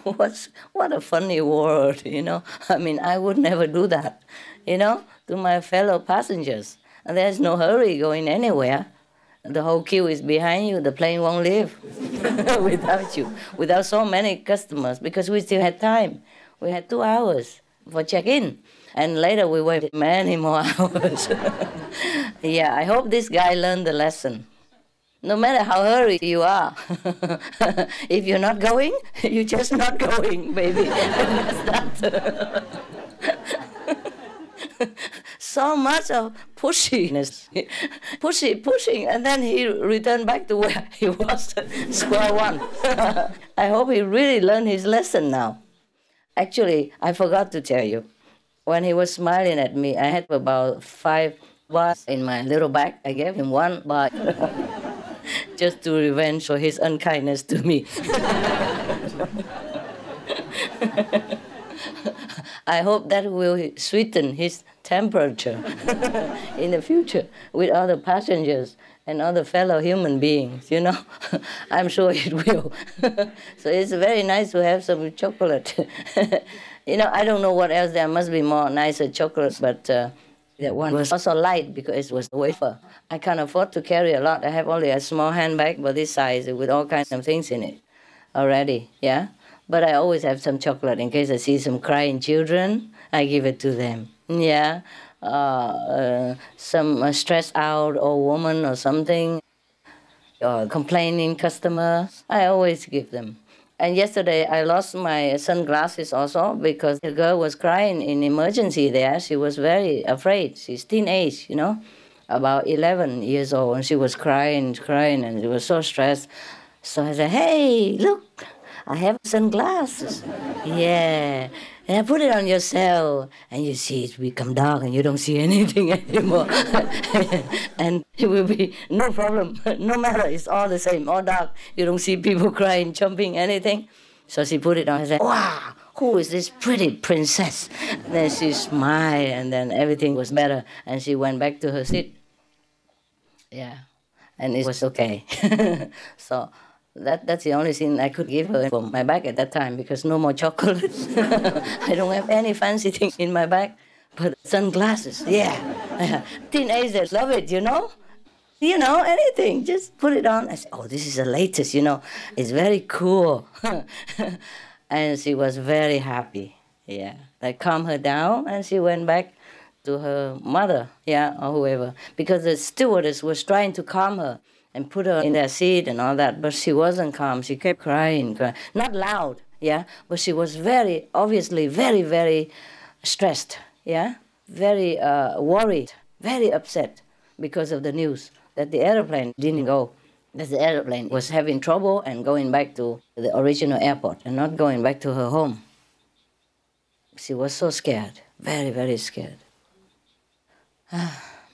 what a funny world, I mean, I would never do that, to my fellow passengers. And there's no hurry going anywhere. The whole queue is behind you. The plane won't leave without you, without so many customers, because we still had time. We had 2 hours for check-in. And later we waited many more hours. Yeah, I hope this guy learned the lesson. No matter how hurried you are, if you're not going, you're just not going, baby. That's that. So much of pushiness, pushing, and then he returned back to where he was, square one. I hope he really learned his lesson now. Actually, I forgot to tell you. When he was smiling at me, I had about 5 bars in my little bag. I gave him 1 bar just to revenge for his unkindness to me. I hope that will sweeten his temperature in the future with other passengers and other fellow human beings, I'm sure it will. So it's very nice to have some chocolate. I don't know what else. There must be more nicer chocolates, but that one was also light because it was a wafer. I can't afford to carry a lot. I have only a small handbag, but this size with all kinds of things in it already, yeah? But I always have some chocolate in case I see some crying children. I give it to them. Yeah, some stressed out old woman or something, or complaining customer. I always give them. And yesterday I lost my sunglasses also because the girl was crying in emergency there. She was very afraid. She's teenage, about 11 years old, and she was crying, and she was so stressed. So I said, hey, look, I have sunglasses. Yeah. And I put it on yourself, and you see it become dark, and you don't see anything anymore. And it will be no problem, no matter, it's all the same, all dark. You don't see people crying, jumping, anything. So she put it on and said, wow, who is this pretty princess? And then she smiled, and then everything was better, and she went back to her seat. Yeah, and it was okay. So that's the only thing I could give her from my bag at that time, because no more chocolate. I don't have any fancy thing in my bag, but sunglasses, yeah. Teenagers love it, anything, just put it on. I said, oh, this is the latest, it's very cool. And she was very happy, yeah. I calmed her down, and she went back to her mother, yeah, or whoever, because the stewardess was trying to calm her and put her in their seat and all that, but she wasn't calm. She kept crying. Not loud, yeah, but she was obviously very, very stressed, yeah, very worried, very upset because of the news that the airplane didn't go. that the airplane was having trouble and going back to the original airport and not going back to her home. She was so scared, very, very scared.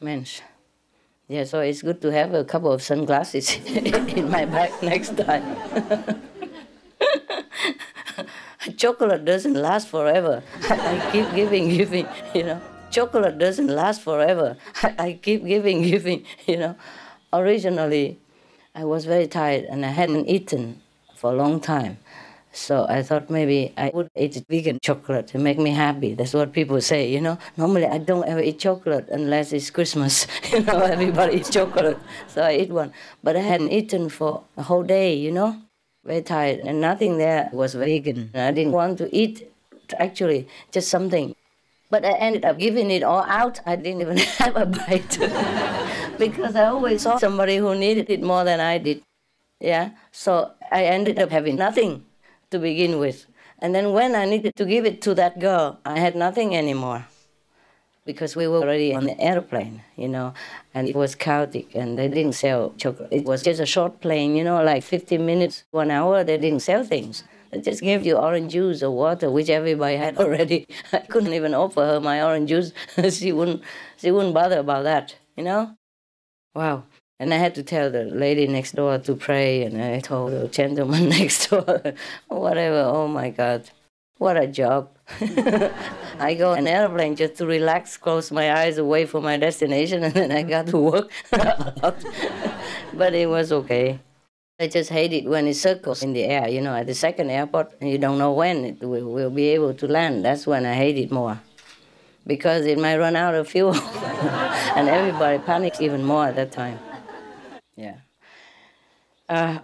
Mensch. Yeah, so it's good to have a couple of sunglasses in my bag next time. Chocolate doesn't last forever. I keep giving, you know. Chocolate doesn't last forever. I keep giving, you know. Originally, I was very tired and I hadn't eaten for a long time. So I thought maybe I would eat vegan chocolate to make me happy. That's what people say, you know. Normally I don't ever eat chocolate unless it's Christmas. You know, everybody eats chocolate. So I eat one. But I hadn't eaten for a whole day, you know. Very tired. And nothing there was vegan. I didn't want to eat, actually, just something. But I ended up giving it all out. I didn't even have a bite. Because I always saw somebody who needed it more than I did. Yeah. So I ended up having nothing to begin with. And then when I needed to give it to that girl, I had nothing anymore. Because we were already on the airplane, you know, and it was chaotic and they didn't sell chocolate. It was just a short plane, you know, like 15 minutes, 1 hour, they didn't sell things. They just gave you orange juice or water, which everybody had already. I couldn't even offer her my orange juice. She wouldn't bother about that, you know? Wow. And I had to tell the lady next door to pray, and I told the gentleman next door, whatever. Oh my God, what a job. I go on an airplane just to relax, close my eyes away from my destination, and then I got to work. But it was okay. I just hate it when it circles in the air, you know, at the second airport, and you don't know when it will be able to land. That's when I hate it more. Because it might run out of fuel. And everybody panics even more at that time. Yeah.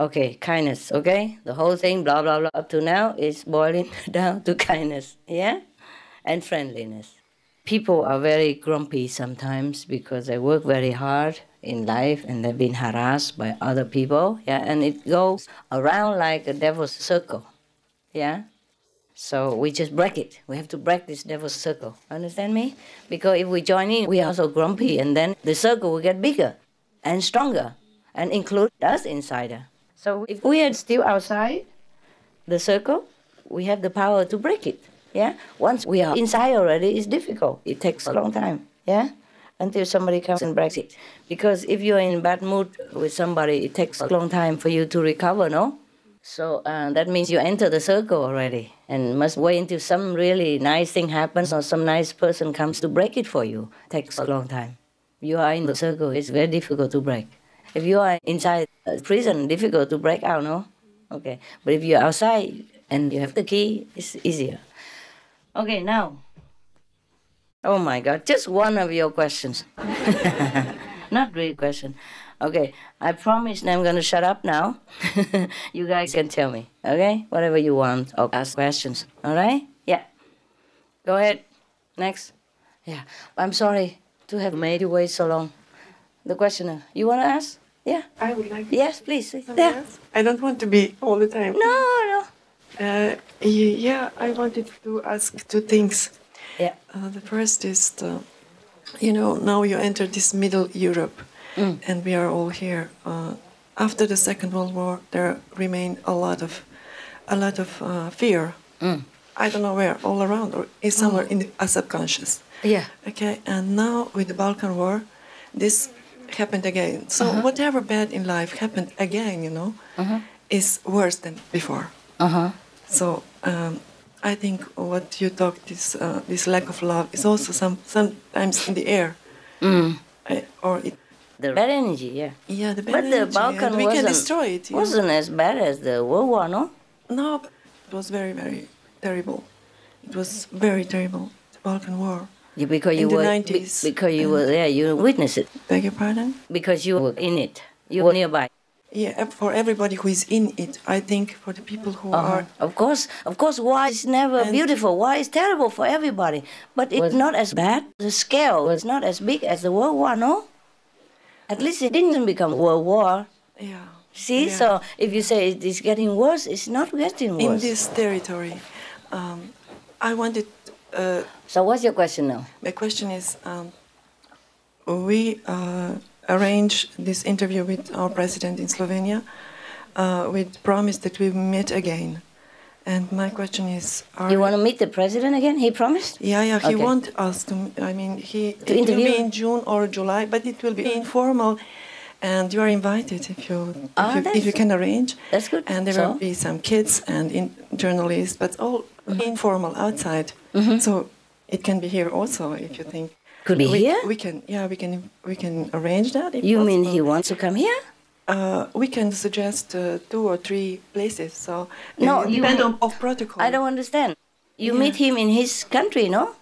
Okay, kindness, okay? The whole thing, blah, blah, blah, up to now is boiling down to kindness, yeah? And friendliness. People are very grumpy sometimes because they work very hard in life and they've been harassed by other people, yeah? And it goes around like a devil's circle, yeah? So we just break it. We have to break this devil's circle, understand me? Because if we join in, we are also grumpy and then the circle will get bigger and stronger. And include us inside. So if we are still outside the circle, we have the power to break it. Yeah. Once we are inside already, it's difficult. It takes a long time. Yeah. Until somebody comes and breaks it. Because if you're in a bad mood with somebody, it takes a long time for you to recover, no? So that means you enter the circle already and must wait until some really nice thing happens or some nice person comes to break it for you. It takes a long time. You are in the circle, it's very difficult to break. If you are inside a prison, difficult to break out, no? Okay. But if you're outside and you have the key, it's easier. Okay, now. Oh my God, just one of your questions. Not really question. Okay, I promise I'm going to shut up now. You guys can tell me, okay? Whatever you want, or ask questions, all right? Yeah. Go ahead. Next. Yeah, I'm sorry to have made you wait so long. The questioner, you want to ask? Yeah. I would like to. Yes, please. Yeah. I don't want to be all the time. No. Yeah, I wanted to ask two things. Yeah. The first is, now you enter this Middle Europe, and we are all here. After the Second World War, there remained a lot of fear. I don't know where, all around, or is somewhere in the subconscious. Yeah. Okay, and now with the Balkan War, this happened again. So whatever bad in life happened again, is worse than before. So I think what you talked, this lack of love, is also sometimes in the air. The bad energy, yeah. Yeah, the bad but energy. But the Balkan we can destroy it. Wasn't as bad as the World War, no? No, it was very, very terrible. It was very terrible, the Balkan War. Yeah, because in the 90s. Because you were there, you witnessed it. Beg your pardon? Because you were in it. You were nearby. Yeah, for everybody who is in it, I think for the people who are... Of course, war is never beautiful. War is terrible for everybody. But it was not as bad. The scale was not as big as the World War, no? At least it didn't become World War. Yeah. See, so if you say it's getting worse, it's not getting worse. In this territory, I wanted... so what's your question now? My question is, we arrange this interview with our president in Slovenia, with promise that we will meet again. And my question is... You want to meet the president again? He promised? Yeah, he Okay. wants us to... it will interview? be in June or July, but it will be informal. And you are invited if you can arrange. That's good. And there will be some kids and journalists, but all informal outside. So it can be here also if you think. Could be here? We can arrange that. If You mean possible. he wants to come here? We can suggest 2 or 3 places. So No, it you depends mean- of protocol. I don't understand. You meet him in his country, no?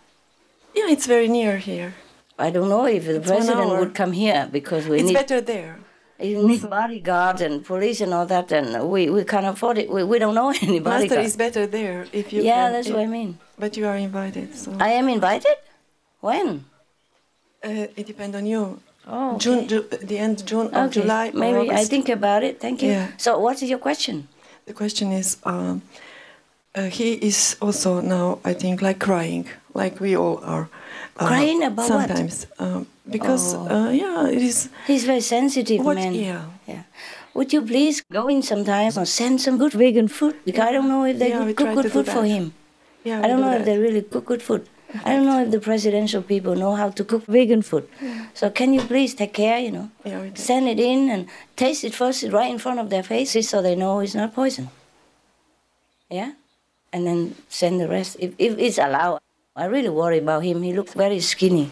Yeah, it's very near here. I don't know if the It's 1 president hour. would come here because we It's need better there. you need bodyguards and police and all that, and we can't afford it. We don't know any Master bodyguards. is better there if you. Yeah, can, that's what I mean. But you are invited. So I am invited? When? it depends on you. Oh, okay. The end of June or Okay, July. Or maybe I August. think about it. Thank you. Yeah. So what is your question? The question is, he is also now, I think, like crying, like we all are. Crying about what? sometimes, because it is. He's very sensitive, What? man. Yeah. Would you please go in sometime or send some good vegan food? Because I don't know if they Yeah, we cook try good to do food for that. him. Yeah, I don't we know do if that. they really cook good food. I don't know if the presidential people know how to cook vegan food. So can you please take care, Yeah, we do. Send it in and taste it first right in front of their faces so they know it's not poison. Yeah? And then send the rest, if it's allowed. I really worry about him. He looks very skinny.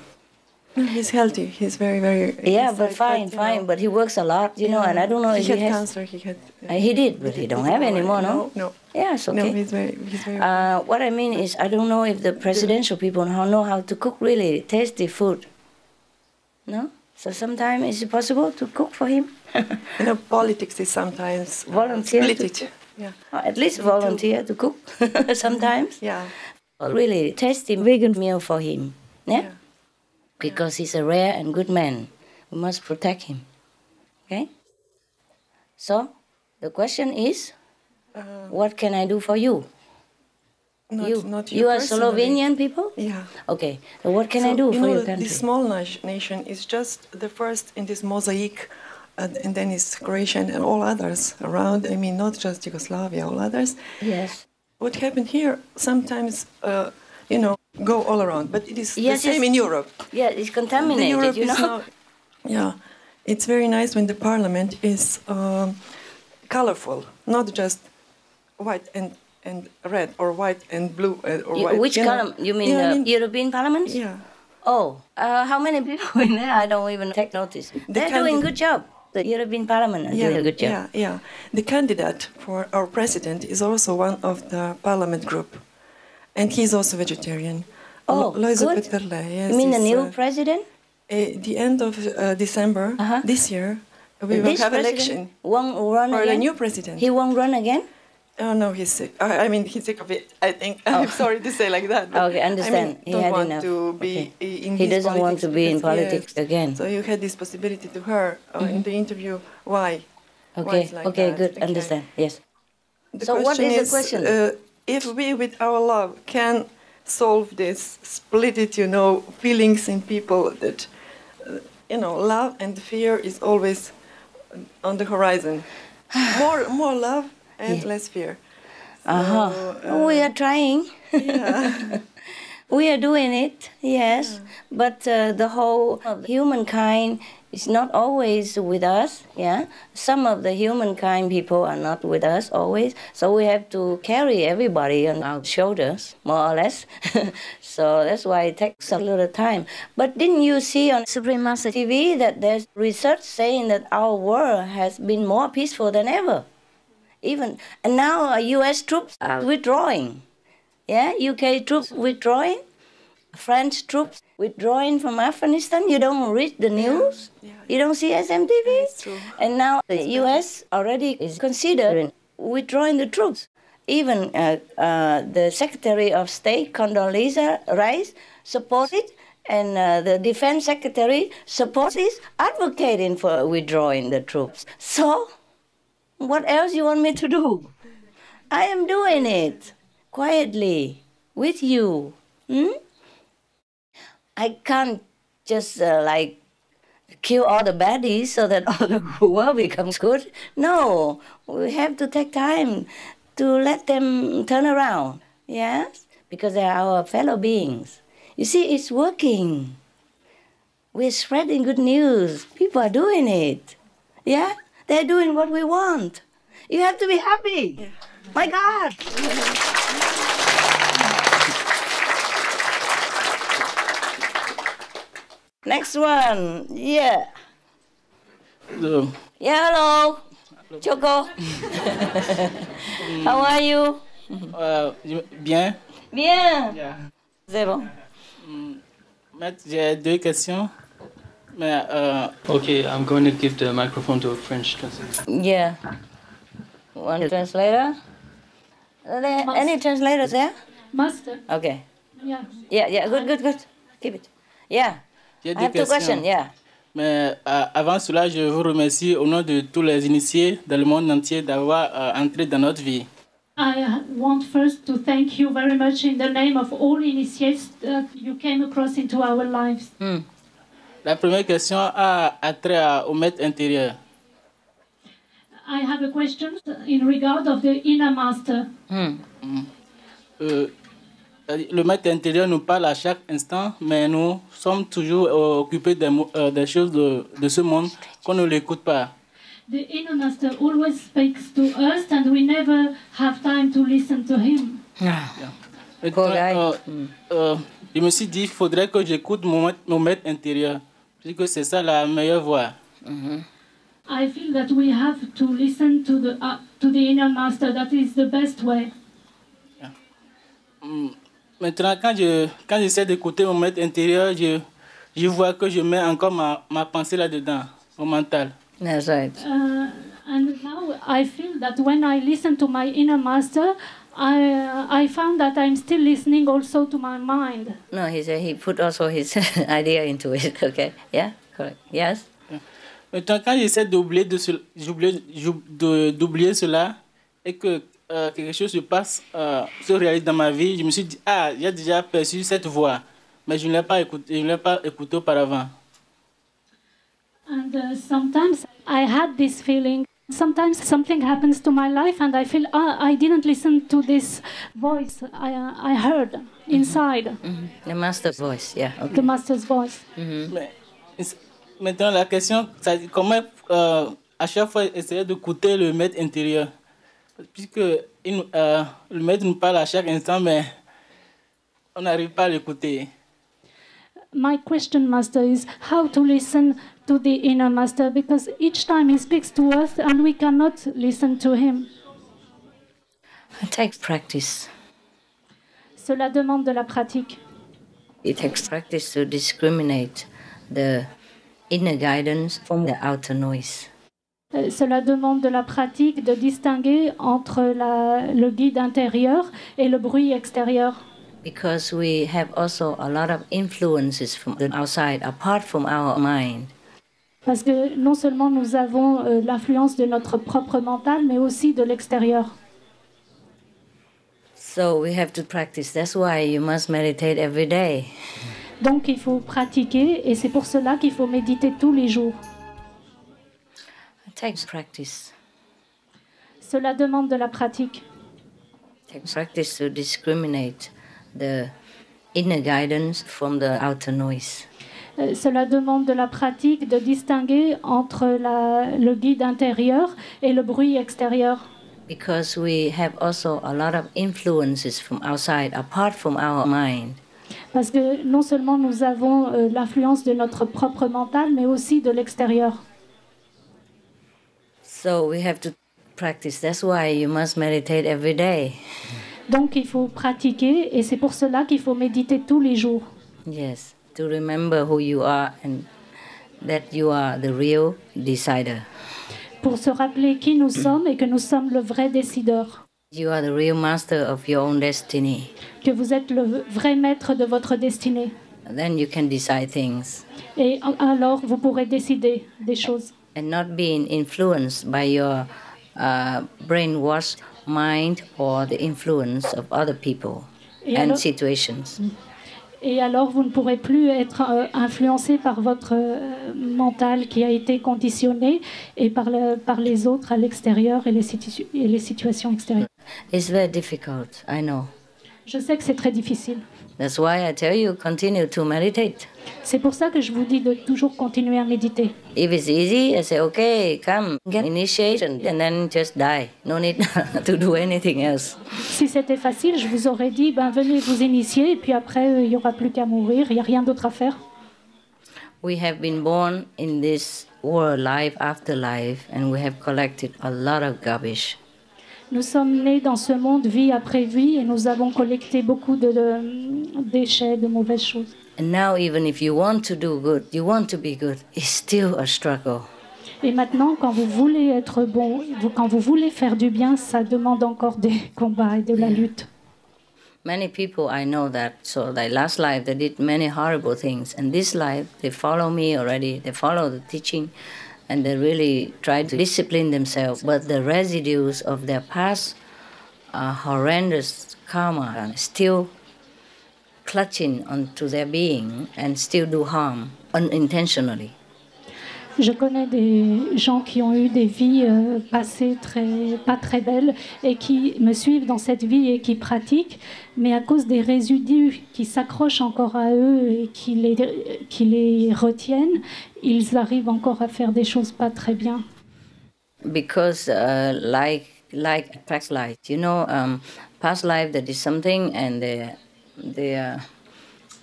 He's healthy. He's very, very. Yeah, he's but like fine, that, fine. But he works a lot, and I don't know if he he had has... cancer. He had. He did, but he don't have anymore, no? No. Yeah, it's okay. No, he's very. What I mean is, I don't know if the presidential people know how to cook really tasty food. No? So sometimes is it possible to cook for him? Politics is sometimes Volunteer split to it. Yeah. Or at least volunteer to cook sometimes. Yeah. Or really tasty vegan meal for him. Yeah? Because he's a rare and good man. We must protect him. Okay? So, the question is, what can I do for you? Not You are personally. Slovenian people? Yeah. Okay. So what can I do for your country? This small nation is just the first in this mosaic, and then it's Croatian and all others around. I mean, not just Yugoslavia, all others. Yes. What happened here sometimes, go all around, but it is Yes, the same yes. in Europe. Yeah, it's contaminated, Europe you is know. now, yeah, it's very nice when the parliament is colorful, not just white and red or white and blue or white. Which column? You mean the European Parliament? Yeah. Oh, how many people in there? I don't even take notice. They're doing a good job. The European Parliament are doing a good job. Yeah. The candidate for our president is also one of the parliament group, and he's also vegetarian. Oh, Loiso good. Peterle, yes, You mean the is, new president? the end of December this year, we will This have president election won't run for again? the new president. He won't run again? Oh no, he's sick. I mean, he's sick of it. I think. I'm sorry to say like that. But Okay, understand. I He don't had want enough. to be Okay. in He this doesn't want politics to be in because, politics yes. again. So you had this possibility to her in the interview. Why? Why Okay, it's like okay, that? good, Okay. understand, yes. The So what question is the question? If we, with our love, can solve this, split it, feelings in people that, love and fear is always on the horizon. More love and less fear. So, We are trying. yeah. We are doing it, yes. But the whole of humankind is not always with us, yeah. Some of the humankind people are not with us always, so we have to carry everybody on our shoulders, more or less. So that's why it takes a little time. But didn't you see on Supreme Master TV that there's research saying that our world has been more peaceful than ever? And now U.S. troops are withdrawing. Yeah, UK troops withdrawing, French troops withdrawing from Afghanistan. You don't read the news. Yeah. You don't see SMTV. It's true. And now the U.S. already is considering withdrawing the troops. Even the Secretary of State, Condoleezza Rice, supported, and the Defense Secretary supported, advocating for withdrawing the troops. So, what else you want me to do? I am doing it. Quietly, with you. I can't just kill all the baddies so that all the world becomes good. No, we have to take time to let them turn around. Yes, because they are our fellow beings. You see, it's working. We're spreading good news. People are doing it. Yeah, they're doing what we want. You have to be happy. Yeah. My God. Next one, yeah. Hello. Yeah, hello. Choco. How are you? Bien. Bien. Yeah. C'est bon. Maître, j'ai deux questions. Mais, Okay, I'm going to give the microphone to a French translator. Yeah. One translator? Are there any translators there? Master. Okay. Yeah. Yeah, good. Keep it. Yeah. j'ai I deux have two questions. questions, yeah. Mais avant cela, je vous remercie au nom de tous les initiés dans le monde entier d'avoir entré dans notre vie. I want first to thank you very much in the name of all initiates that you came across into our lives. La première question a trait au maître intérieur. I have a question in regard of the inner master. Le maître intérieur nous parle à chaque instant, mais nous sommes toujours occupés des choses de ce monde qu'on ne l'écoute pas. The inner master always speaks to us and we never have time to listen to him. Je me suis dit, il faudrait que j'écoute mon maître intérieur, puisque c'est ça la meilleure voie. I feel that we have to listen to the inner master. That is the best way. Maintenant, quand j'essaie d'écouter mon maître intérieur, je vois que je mets encore ma pensée là-dedans, mon mental. That's right. And now I feel that when I listen to my inner master, I found that I'm still listening also to my mind. No, he said he put also his idea into it, okay? Yeah, correct. Yes? Maintenant, quand j'essaie d'oublier cela et que quelque chose se réalise dans ma vie, je me suis dit, j'ai déjà perçu cette voix, mais je ne l'ai pas écouté auparavant. And sometimes I had this feeling. Sometimes something happens to my life and I feel, I didn't listen to this voice I heard inside. The master's voice, yeah. Okay. The master's voice. Maintenant, la question, c'est comment à chaque fois essayer d'écouter le maître intérieur. Puisque le maître nous parle à chaque instant, mais on n'arrive pas à l'écouter. My question, Master, is how to listen to the inner master, because each time he speaks to us and we cannot listen to him. It takes practice. Cela demande de la pratique. It takes practice to discriminate the inner guidance from the outer noise. Cela demande de la pratique de distinguer entre le guide intérieur et le bruit extérieur. Because we have also a lot of influences from the outside, apart from our mind. Parce que non seulement nous avons l'influence de notre propre mental, mais aussi de l'extérieur. So we have to practice. That's why you must meditate every day. Donc il faut pratiquer et c'est pour cela qu'il faut méditer tous les jours. It takes practice. Cela demande de la pratique. It takes practice to discriminate the inner guidance from the outer noise. Cela demande de la pratique de distinguer entre le guide intérieur et le bruit extérieur. Because we have also a lot of influences from outside, apart from our mind. Parce que non seulement nous avons l'influence de notre propre mental, mais aussi de l'extérieur. So we have to practice. That's why you must meditate every day. Donc il faut pratiquer et c'est pour cela qu'il faut méditer tous les jours. Yes, to remember who you are and that you are the real decider. Pour se rappeler qui nous sommes et que nous sommes le vrai décideur. You are the real master of your own destiny. Que vous êtes le vrai maître de votre destinée. And then you can decide things. Et alors vous pourrez décider des choses. And not being influenced by your brainwashed mind or the influence of other people and situations. Et alors, vous ne pourrez plus être influencé par votre mental qui a été conditionné et par les autres à l'extérieur et les situations extérieures. It's very difficult, I know. Je sais que c'est très difficile. That's why I tell you, continue to meditate. C'est pour ça que je vous dis de toujours continuer à méditer. If it's easy, I say, okay, come, get initiation, and then just die. No need to do anything else. Si c'était facile, je vous aurais dit, venez vous initier, et puis après, il n'y aura plus qu'à mourir, il n'y a rien d'autre à faire. We have been born in this world, life after life, and we have collected a lot of garbage. Nous sommes nés dans ce monde vie après vie et nous avons collecté beaucoup de déchets, de mauvaises choses. And now even if you want to do good, you want to be good, it's still a struggle. Et maintenant, quand vous voulez être bon, quand vous voulez faire du bien, ça demande encore des combats et de la lutte. Many people I know that, so their last life they did many horrible things, and this life they follow me already, they follow the teaching, and they really try to discipline themselves. But the residues of their past horrendous karma are still clutching onto their being and still do harm unintentionally. Je connais des gens qui ont eu des vies passées pas très belles et qui me suivent dans cette vie et qui pratiquent, mais à cause des résidus qui s'accrochent encore à eux et qui les retiennent, ils arrivent encore à faire des choses pas très bien. Because like past life, past life that is something, and the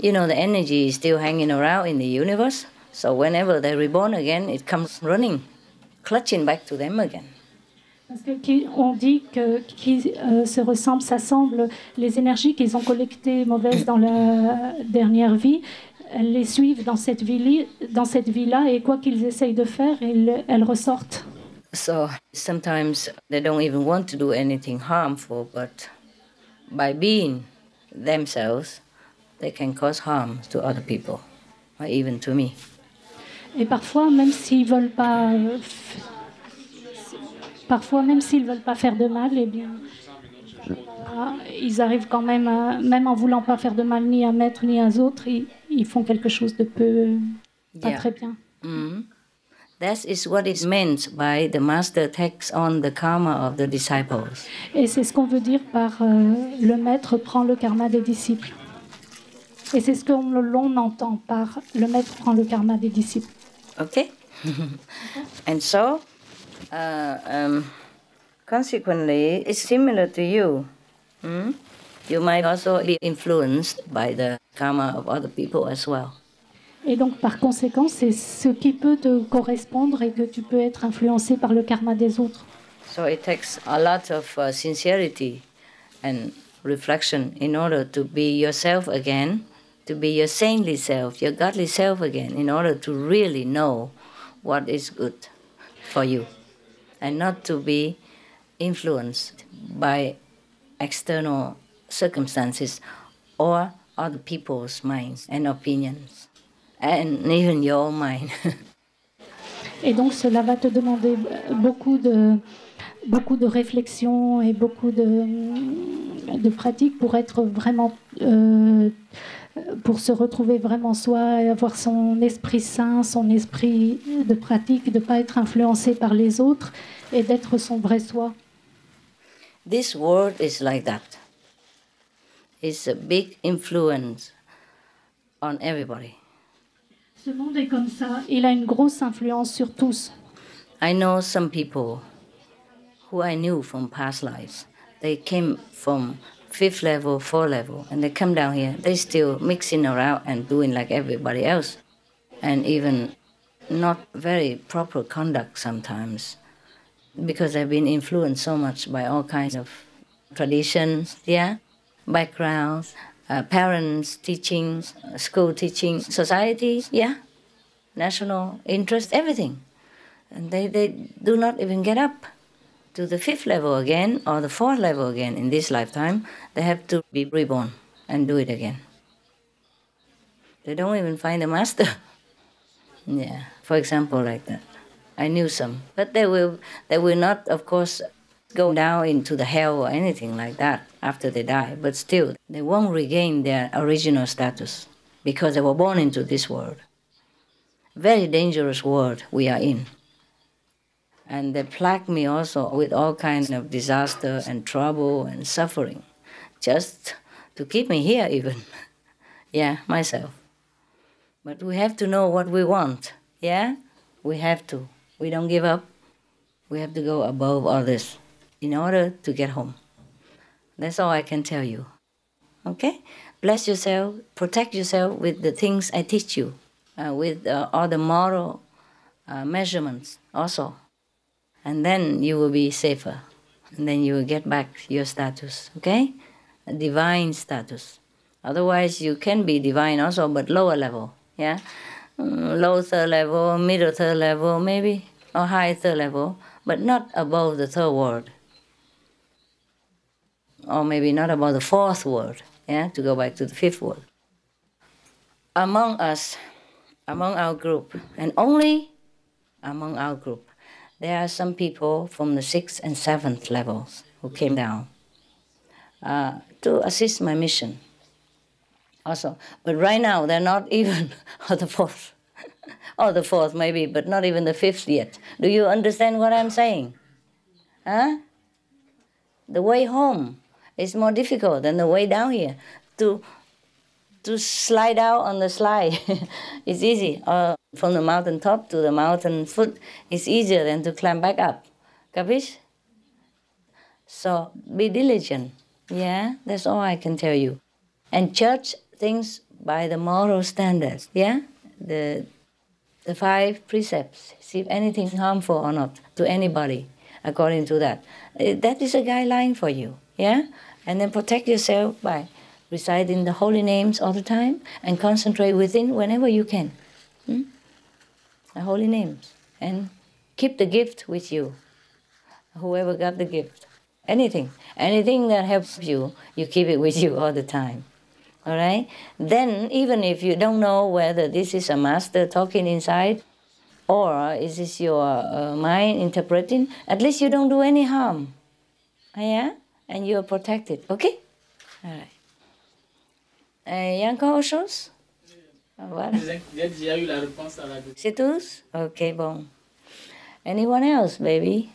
energy is still hanging around in the universe. So whenever they're reborn again, it comes running, clutching back to them again. Parce qu'on dit que qui se ressemblent, s'assemblent, les énergies qu'ils ont collectées mauvaises dans la dernière vie, elles les suivent dans cette vie-là, et quoi qu'ils essayent de faire, elles ressortent. So sometimes they don't even want to do anything harmful, but by being themselves, they can cause harm to other people, or even to me. Et parfois, même s'ils veulent pas faire de mal, eh bien, ils arrivent quand même, même en voulant pas faire de mal ni à maître ni à autres, ils font quelque chose de pas très bien. Mm-hmm. That is what is meant by the master takes on the karma of the disciples. Et c'est ce qu'on veut dire par le maître prend le karma des disciples. Et c'est ce que l'on entend par le maître prend le karma des disciples. Okay. And so, consequently, it's similar to you. You might also be influenced by the karma of other people as well. Et donc, par conséquent, c'est ce qui peut te correspondre et que tu peux être influencé par le karma des autres. So it takes a lot of sincerity and reflection in order to be yourself again, to be your saintly self, your godly self again, in order to really know what is good for you, and not to be influenced by external circumstances or other people's minds and opinions, and even your own mind. Et donc cela va te demander beaucoup de réflexion et beaucoup de pratique pour être vraiment, pour se retrouver vraiment soi et avoir son esprit sain, son esprit de pratique, de ne pas être influencé par les autres et d'être son vrai soi. This world is like that. It's a big influence on everybody. Ce monde est comme ça. Il a une grosse influence sur tous. I know some people who I knew from past lives. They came from 5th level, 4th level, and they come down here. They still mixing around and doing like everybody else, and even not very proper conduct sometimes, because they've been influenced so much by all kinds of traditions, backgrounds, parents' teachings, school teaching, society, national interest, everything. And they do not even get up to the 5th level again or the 4th level again in this lifetime. They have to be reborn and do it again. They don't even find a master. For example, like that. I knew some, but they will not, of course, go down into the hell or anything like that after they die, but still, they won't regain their original status. because they were born into this world. Very dangerous world we are in. And they plague me also with all kinds of disaster and trouble and suffering, just to keep me here even. Yeah, myself. But we have to know what we want, yeah? We have to. We don't give up. We have to go above all this in order to get home. That's all I can tell you. Okay? Bless yourself, protect yourself with the things I teach you, with all the moral measurements also. And then you will be safer. And then you will get back your status, okay? A divine status. Otherwise, you can be divine also, but lower level, yeah? Low third level, middle third level, maybe, or high third level, but not above the third world. Or maybe not above the fourth world, yeah? To go back to the fifth world. Among us, among our group, and only among our group, there are some people from the 6th and 7th levels who came down to assist my mission also. But right now, they're not even on the 4th. Or the 4th maybe, but not even the 5th yet. Do you understand what I'm saying? Huh? The way home is more difficult than the way down here. To slide out on the slide is easy. From the mountain top to the mountain foot is easier than to climb back up. Capish? So be diligent. Yeah, that's all I can tell you. And judge things by the moral standards. Yeah, the 5 precepts. See if anything harmful or not to anybody according to that. That is a guideline for you. Yeah, and then protect yourself by reciting the holy names all the time and concentrate within whenever you can. The holy names. And keep the gift with you. Whoever got the gift. Anything that helps you, you keep it with you all the time. All right? Then, even if you don't know whether this is a master talking inside or is this your mind interpreting, at least you don't do any harm. Yeah? And you are protected. Okay? All right. Il y a encore autre chose? Voilà. J'ai déjà eu la réponse à la question. C'est tous? Okay, bon. Anyone else, baby?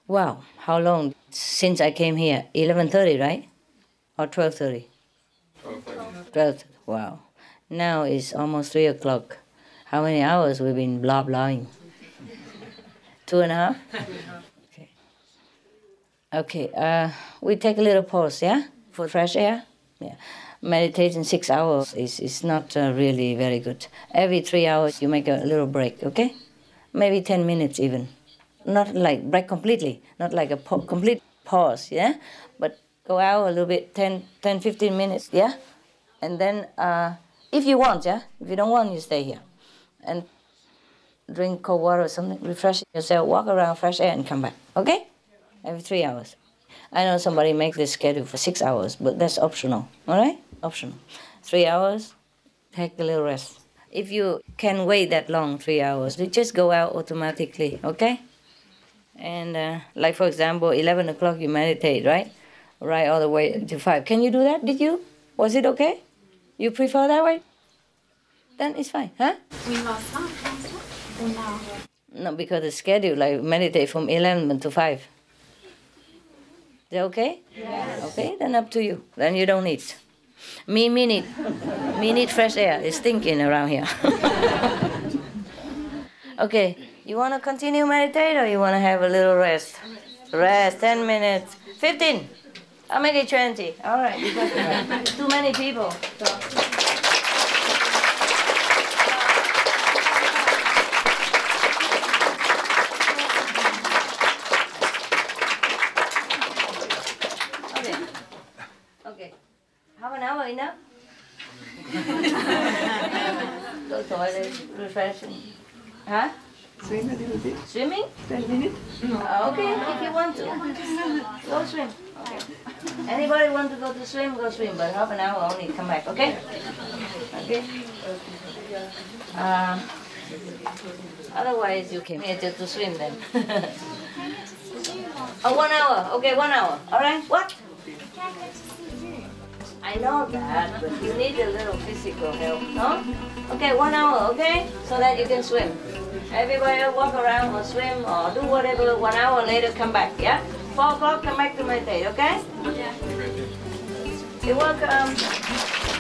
Wow, how long since I came here? 11:30, right? Or 12:30? 12:30. Wow. Now it's almost 3 o'clock. How many hours we've been blah-blahing? 2.5? Okay. Okay, we take a little pause, yeah? For fresh air? Yeah. Meditating 6 hours is not really very good. Every 3 hours you make a little break, okay? Maybe 10 minutes even. Not like break completely, not like a complete pause, yeah? But go out a little bit, 10, 15 minutes, yeah? And then if you want, yeah? If you don't want, you stay here. And drink cold water or something, refresh yourself, walk around, fresh air, and come back, okay? Every 3 hours. I know somebody makes this schedule for 6 hours, but that's optional, all right? Optional. 3 hours, take a little rest. If you can wait that long, 3 hours, you just go out automatically, okay? And like, for example, 11 o'clock you meditate, right? Right all the way to 5. Can you do that? Did you? Was it okay? You prefer that way? Then it's fine, huh? No, because the schedule, like meditate from 11 to 5. Is that okay? Yes. Okay, then up to you. Then you don't need. Me need fresh air. It's stinking around here. Okay, you want to continue meditate or you want to have a little rest? Rest, 10 minutes. 15. I'll make it 20. All right, because too many people. So. Okay. Half an hour enough? Go toilet, refreshing. Huh? Swim a little bit. Swimming? 10 minutes? Okay, if you want to. Go swim. Okay. Anybody want to go to swim, go swim, but half an hour only, come back, okay? Okay? Otherwise you came here just to swim then. Oh, 1 hour. Okay, 1 hour. All right, what? I know that, but you need a little physical help, no? Okay, 1 hour, okay? So that you can swim. Everybody walk around or swim or do whatever. 1 hour later, come back, yeah? 4 o'clock, come back to meditate, okay? Yeah. You're welcome.